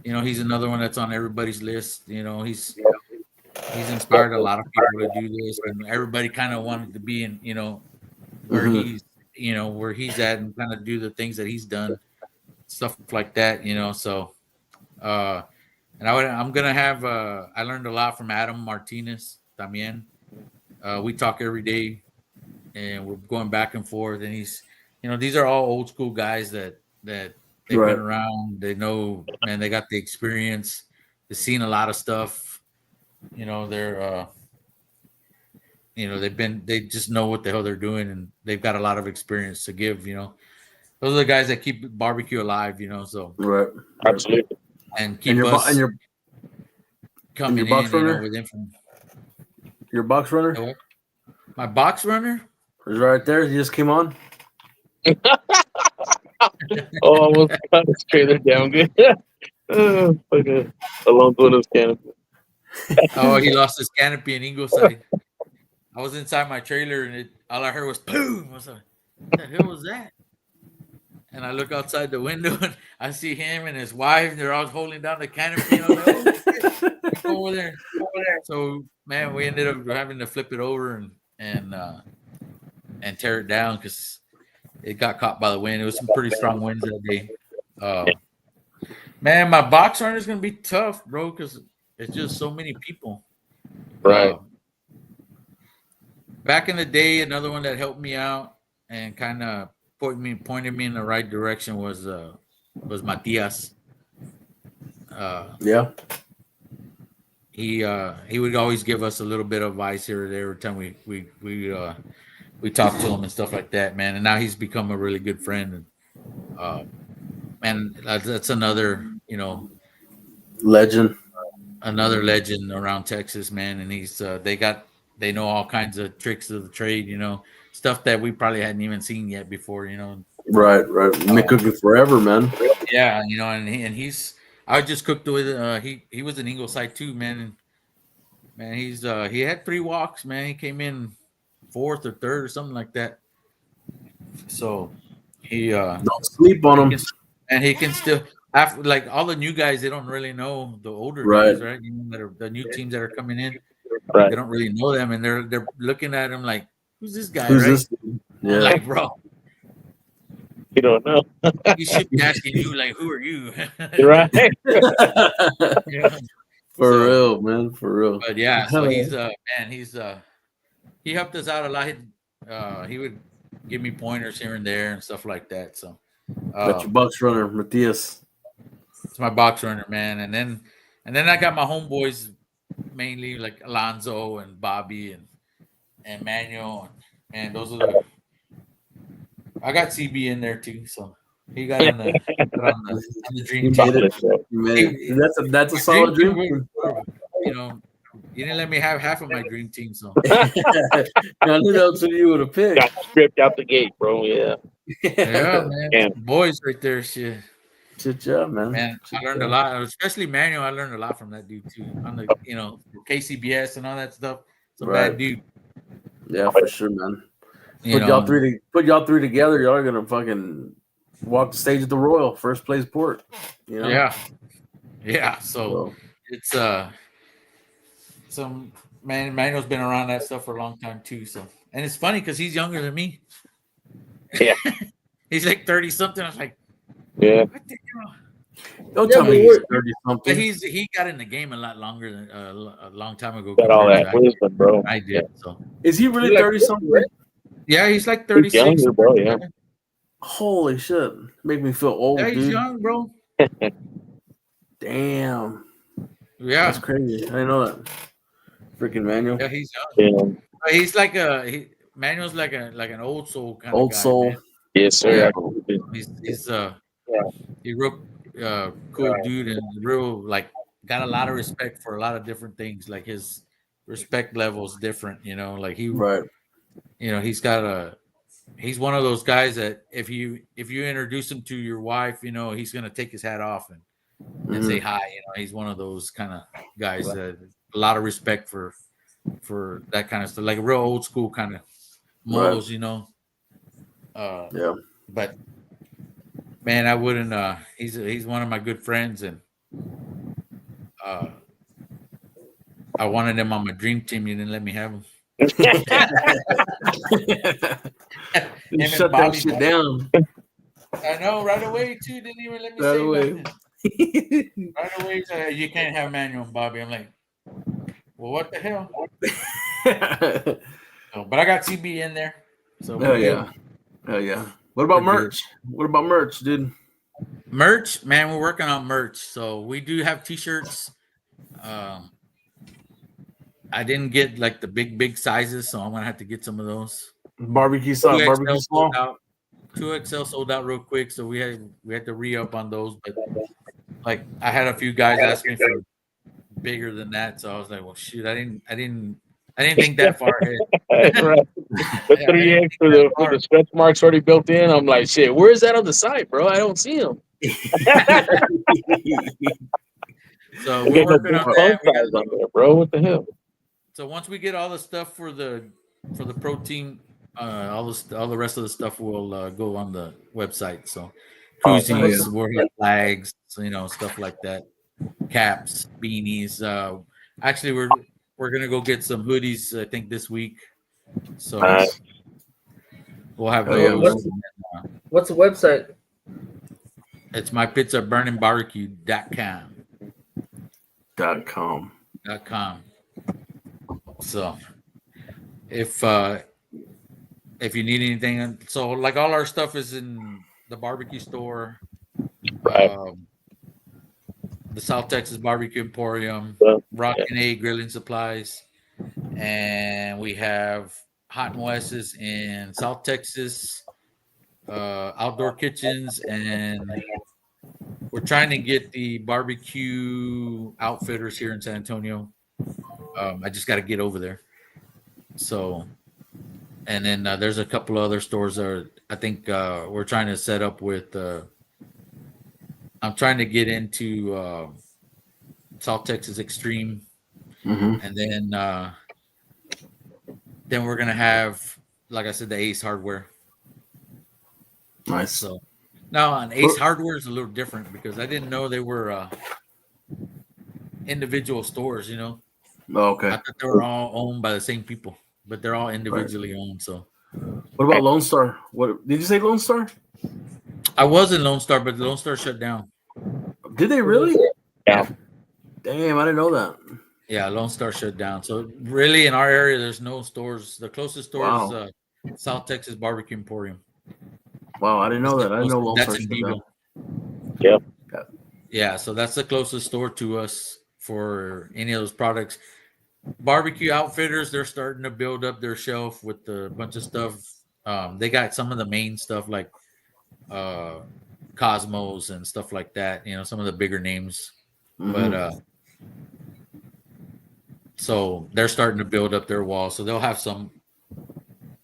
You know, he's another one that's on everybody's list. You know, he's inspired a lot of people to do this, and everybody kind of wanted to be in, you know, where where he's at and kind of do the things that he's done, stuff like that, you know. So, and I'm gonna have. I learned a lot from Adam Martinez también. We talk every day, and we're going back and forth. And he's, you know, these are all old school guys that they've been around. They know, man. They got the experience. They've seen a lot of stuff. You know, they're. You know, they just know what the hell they're doing, and they've got a lot of experience to give. You know, those are the guys that keep barbecue alive. You know, so absolutely, and keep us coming in. You know, with info. Your box runner? My box runner is right there. He just came on. Oh, I was trying to trailer down good. Okay. Along with his canopy. Oh, he lost his canopy in Ingleside. I was inside my trailer, and all I heard was boom. I was like, what the hell was that? And I look outside the window, and I see him and his wife. They're all holding down the canopy. I was like, oh, go over there. So, man, we ended up having to flip it over and tear it down because it got caught by the wind. It was some pretty strong winds that day. Man, my box runner is going to be tough, bro, because it's just so many people. Right. Back in the day, another one that helped me out and kind of pointed me in the right direction was Matias. Yeah. he would always give us a little bit of advice here or there every time we talked to him and stuff like that, man. And now he's become a really good friend. And man, that's another legend around Texas, man. And he's they know all kinds of tricks of the trade, stuff that we probably hadn't even seen yet before, Right. Been cooking forever, man. Yeah, and he's I just cooked with he was in Ingleside too, man. And man, he had 3 walks, man. He came in 4th or 3rd or something like that. So he don't sleep on him. And he can still after like all the new guys, they don't really know the older guys, right? That are the new teams that are coming in. Right. They don't really know them, and they're looking at him like, "Who's this guy?" Who's right? this? Yeah. Like, bro, you don't know. He should be asking you like, "Who are you?" You're right. For real, man. For real. But yeah, so he's he helped us out a lot. He would give me pointers here and there and stuff like that. So that's your box runner, Matthias. It's my box runner, man. And then I got my homeboys, mainly like Alonzo and Bobby and Manuel, and those are I got CB in there too, so he got on the dream team. That's a solid dream team. You didn't let me have half of my dream team, so I knew that's what you would have picked. Got stripped out the gate, bro. Yeah, man. Yeah. Boys right there, shit. Good job, man. Man, I learned a lot, especially Manuel. I learned a lot from that dude too. On the KCBS and all that stuff. It's a bad dude. Yeah, for sure, man. Put y'all three together. Y'all are gonna fucking walk the stage at the Royal, first place port. Yeah. So it's Manuel's been around that stuff for a long time too. So, and it's funny because he's younger than me. Yeah, he's like 30 something. I was like, yeah. What the hell? Don't tell me he's 30 something. But he got in the game a lot longer than a long time ago. Got all that wisdom, bro. I did. So is he really 30 something? Yeah, he's like 36. He's younger, bro. Yeah. Holy shit! Make me feel old, yeah, he's dude. young, bro. Damn. Yeah, that's crazy. I didn't know that. Freaking Manuel. Yeah, he's young. Yeah. He's like Manuel's like an old soul kind of guy. Soul. Man. Yes, sir. Yeah. He's real cool dude and real got a lot of respect for a lot of different things. Like his respect level is different, like he he's one of those guys that if you introduce him to your wife, he's gonna take his hat off and say hi. He's one of those kind of guys that a lot of respect for that kind of stuff, like a real old school kind of morals, yeah. But man, I wouldn't. He's one of my good friends, and I wanted him on my dream team. You didn't let me have him. You shut that shit down. I know, right away too. Didn't even let me say nothing. Right away, you can't have Manuel and Bobby. I'm like, well, what the hell? But I got CB in there. So hell yeah. What about merch? What about merch, dude? Merch, man, we're working on merch. So we do have t-shirts. I didn't get like the big sizes, so I'm gonna have to get some of those. Barbecue sauce, barbecue small. 2XL sold out real quick, so we had to re-up on those. But like I had a few guys ask me for bigger than that, so I was like, well, shoot, I didn't think that far ahead. Right. The 3X with the stretch marks already built in. I'm like, shit, where is that on the site, bro? I don't see them. So we're working on that. On there, bro. What the hell? So once we get all the stuff for the pro team, all the rest of the stuff will go on the website. So koozies, warhead flags, stuff like that, caps, beanies. Actually, we're gonna go get some hoodies. I think this week. So we'll have those. What's the website? It's mypizzaburningBarbecue.com. .com. So if you need anything, so like all our stuff is in the barbecue store. Right. the South Texas Barbecue Emporium, Rockin' A Grilling Supplies, and we have Hot and West's in South Texas, Outdoor Kitchens, and we're trying to get the barbecue outfitters here in San Antonio. I just got to get over there. So, and then there's a couple other stores that I think we're trying to set up with. I'm trying to get into South Texas Extreme, and then we're gonna have, like I said, the Ace Hardware. Nice. So now on Ace Hardware is a little different because I didn't know they were individual stores. You know. Oh, okay. I thought they were all owned by the same people, but they're all individually owned. So, what about Lone Star? What did you say, Lone Star? I was in Lone Star, but Lone Star shut down. Did they really? Yeah. Damn, I didn't know that. Yeah, Lone Star shut down. So really, in our area, there's no stores. The closest store is South Texas Barbecue Emporium. Wow, I didn't know that. I didn't know Lone Star shut down. Yep. Yeah, so that's the closest store to us for any of those products. Barbecue Outfitters, they're starting to build up their shelf with a bunch of stuff. They got some of the main stuff like Cosmos and stuff like that. You know, some of the bigger names. But so they're starting to build up their wall. So they'll have some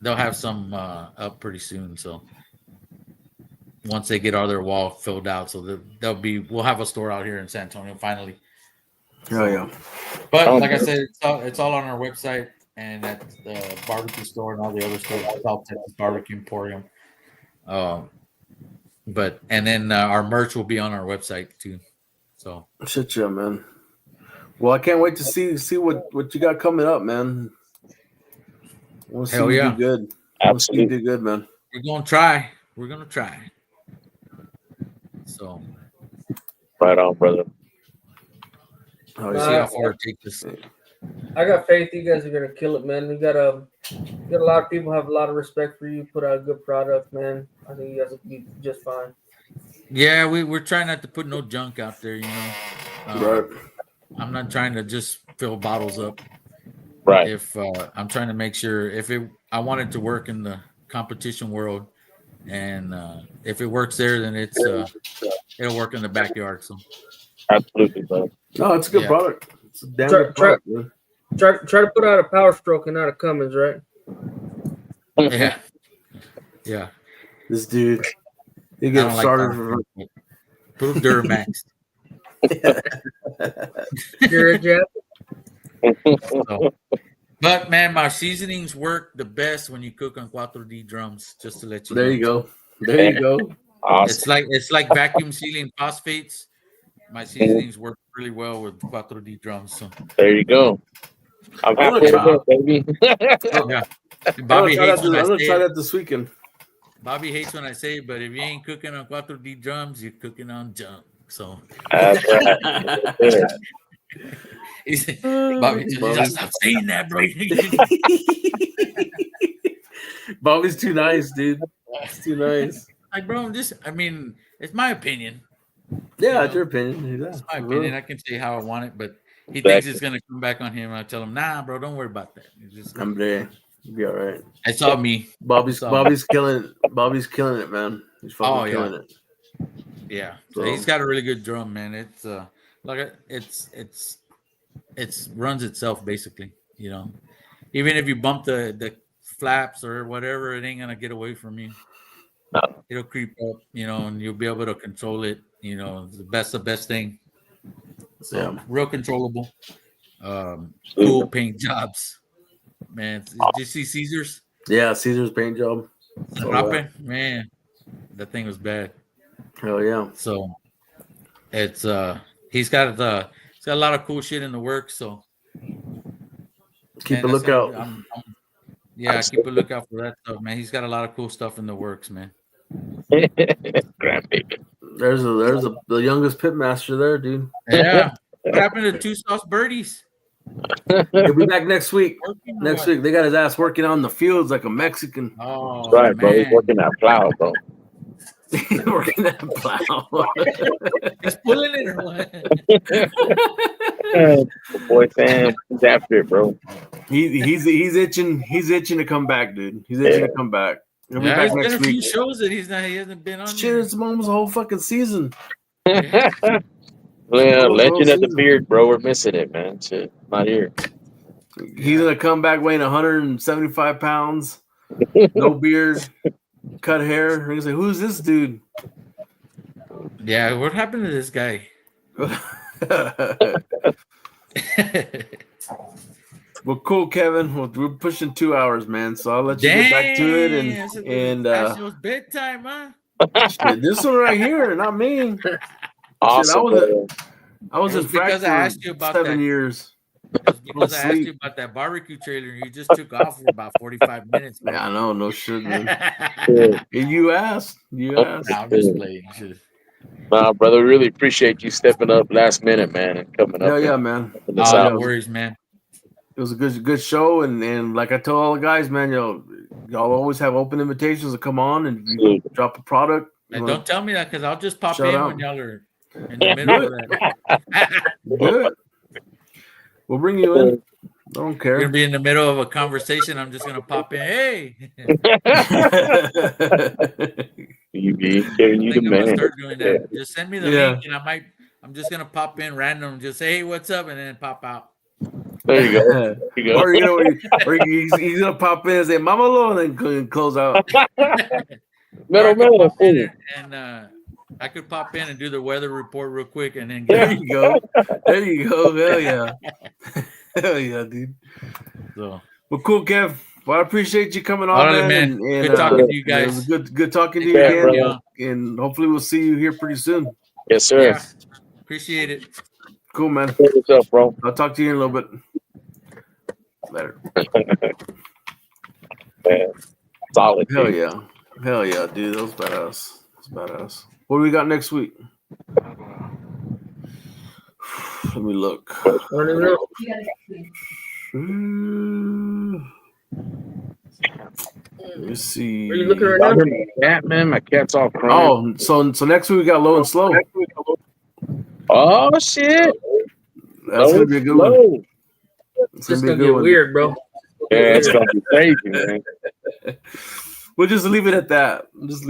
up pretty soon. So once they get all their wall filled out, so we'll have a store out here in San Antonio finally. Oh yeah. But like I said, it's all on our website and at the barbecue store and all the other stores, South Texas Barbecue Emporium. But then our merch will be on our website too. So shit, yeah, man. Well, I can't wait to see what you got coming up, man. We'll see you do good. We'll see you do good, man. We're gonna try. So right on, brother. See how far it takes us. I got faith you guys are gonna kill it, man. You got a lot of people have a lot of respect for you. Put out a good product, man. I think you guys will be just fine. Yeah, we're trying not to put no junk out there, you know. Right. I'm not trying to just fill bottles up. Right. If I'm trying to make sure I want it to work in the competition world, and if it works there, then it'll work in the backyard. So absolutely, bro. No, it's a good product. It's a damn good product. Try to put out a Power Stroke and not a Cummins, right? Yeah. This dude, he gets started for put Duramax. But man, my seasonings work the best when you cook on 4D drums. Just to let you know. There you go. There you go. Awesome. It's like vacuum sealing phosphates. My seasonings work really well with 4D drums. So there you go. I'm happy with it, baby. Yeah. Bobby hates when I say I'm gonna try that this weekend. Bobby hates when I say it, but if you ain't cooking on 4D drums, you're cooking on junk. So that's right. He said, Bobby, stop saying that, bro. Bobby's too nice, dude. It's too nice. Like, bro, it's my opinion. Yeah, it's your opinion. It's my opinion. I can say how I want it, but he thinks it's gonna come back on him. I tell him, nah, bro, don't worry about that. I'm there. You'll be all right. It's all me. Bobby's killing it. Bobby's killing it, man. He's fucking killing it. Yeah. So he's got a really good drum, man. It's it runs itself basically, you know. Even if you bump the flaps or whatever, it ain't gonna get away from you. No. It'll creep up, you know, and you'll be able to control it. You know, the best thing. So real controllable. Cool paint jobs, man. Did you see Caesar's? Yeah, Caesar's paint job. Man, that thing was bad. Hell yeah. So it's he's got a lot of cool shit in the works. So keep a lookout. Keep a lookout for that stuff, man. He's got a lot of cool stuff in the works, man. There's the youngest pitmaster there, dude. Yeah. What happened to Two Sauce Birdies? He'll be back next week. Next week, they got his ass working on the fields like a Mexican. Oh, right, bro. He's working that plow, bro. Working that plow. He's pulling it or what? Boy, Sam, he's after it, bro. He's itching. He's itching to come back, dude. He's itching to come back. He'll be back it's next been a few week. shows that he hasn't been on. Shit, it's almost a whole fucking season. Well, legend of the beard, bro. We're missing it, man. Shit, not here. He's gonna come back weighing 175 pounds, no beard, cut hair. He's like, "Who's this dude?" Yeah, what happened to this guy? Well, cool, Kevin. Well, we're pushing 2 hours, man. So I'll let you get back to it. And it was bedtime, huh? Shit, this one right here, not me. Awesome. Shit, I was in because I asked you about 7 that. years. Because I asked you about that barbecue trailer, and you just took off for about 45 minutes. Yeah, I know, no shit, man. You asked. No, I'm just playing. Nah, brother, we really appreciate you stepping up last minute, man, and coming up. Yeah, man. No worries, man. It was a good show, and like I told all the guys, man, y'all always have open invitations to come on and drop a product. And don't tell me that because I'll just pop in when y'all are in the middle of that. Good. We'll bring you in. I don't care. You're gonna be in the middle of a conversation. I'm just gonna pop in. Hey. You the man. Start doing that. Just send me the link, and I'm just gonna pop in random. Just say, hey, what's up, and then pop out. There you go. Or he's gonna pop in and say "Mama Lo" and then close out. Metal. And I could pop in and do the weather report real quick, and then there you go. Hell yeah. Hell yeah, dude. So, well, cool, Kev. Well, I appreciate you coming on, man. And, good talking to you guys. It was good talking to you again. And hopefully we'll see you here pretty soon. Yes, sir. Yeah. Appreciate it. Cool, man. What's up, bro? I'll talk to you in a little bit. Later. Man, solid. Hell dude. yeah. Hell yeah, dude. That was badass. What do we got next week? Let me look. Let me see. Are you looking right now? Cat, man, my cat's all crying. Oh, so next week we got Low and Slow. Oh shit! That's gonna be a good one. It's just gonna get weird, bro. Yeah, it's gonna be crazy, man. We'll just leave it at that. It's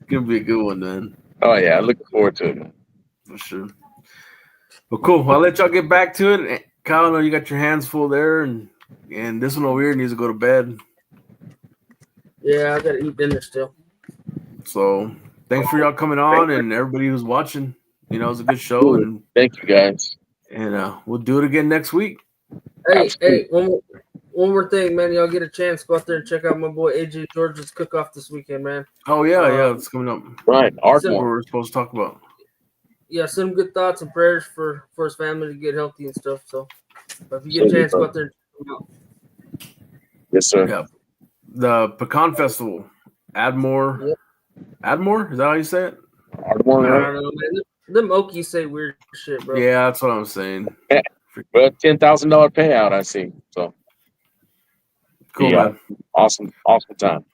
gonna be a good one, man. Oh yeah, I look forward to it, man. For sure. Well, cool. I'll let y'all get back to it. Kyle, I know you got your hands full there, and this one over here needs to go to bed. Yeah, I gotta eat dinner still. So thanks for y'all coming on and everybody who's watching. You know, it was a good show, and thank you guys. And we'll do it again next week. Hey, one more thing, man. Y'all get a chance, go out there and check out my boy AJ George's cook-off this weekend, man. Oh yeah, it's coming up. Right, what we're supposed to talk about. Yeah, send him good thoughts and prayers for his family to get healthy and stuff. So, if you get a chance, go out there and check him out. Yes, sir. Yeah, the Pecan Festival, Admore. Yep. Admore, is that how you say it? Admore. I don't know, man. Them Okies say weird shit, bro. Yeah, that's what I'm saying. But $10,000 payout, I see. So cool, man. Awesome time.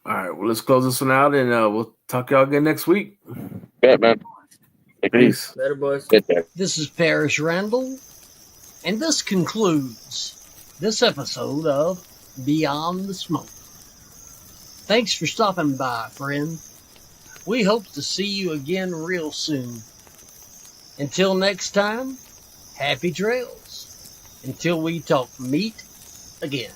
All right, well, let's close this one out, and we'll talk y'all again next week. Bet, man. Peace. Later, boys. This is Parrish Randall, and this concludes this episode of Beyond the Smoke. Thanks for stopping by, friend. We hope to see you again real soon. Until next time, happy trails. Until we talk meat again.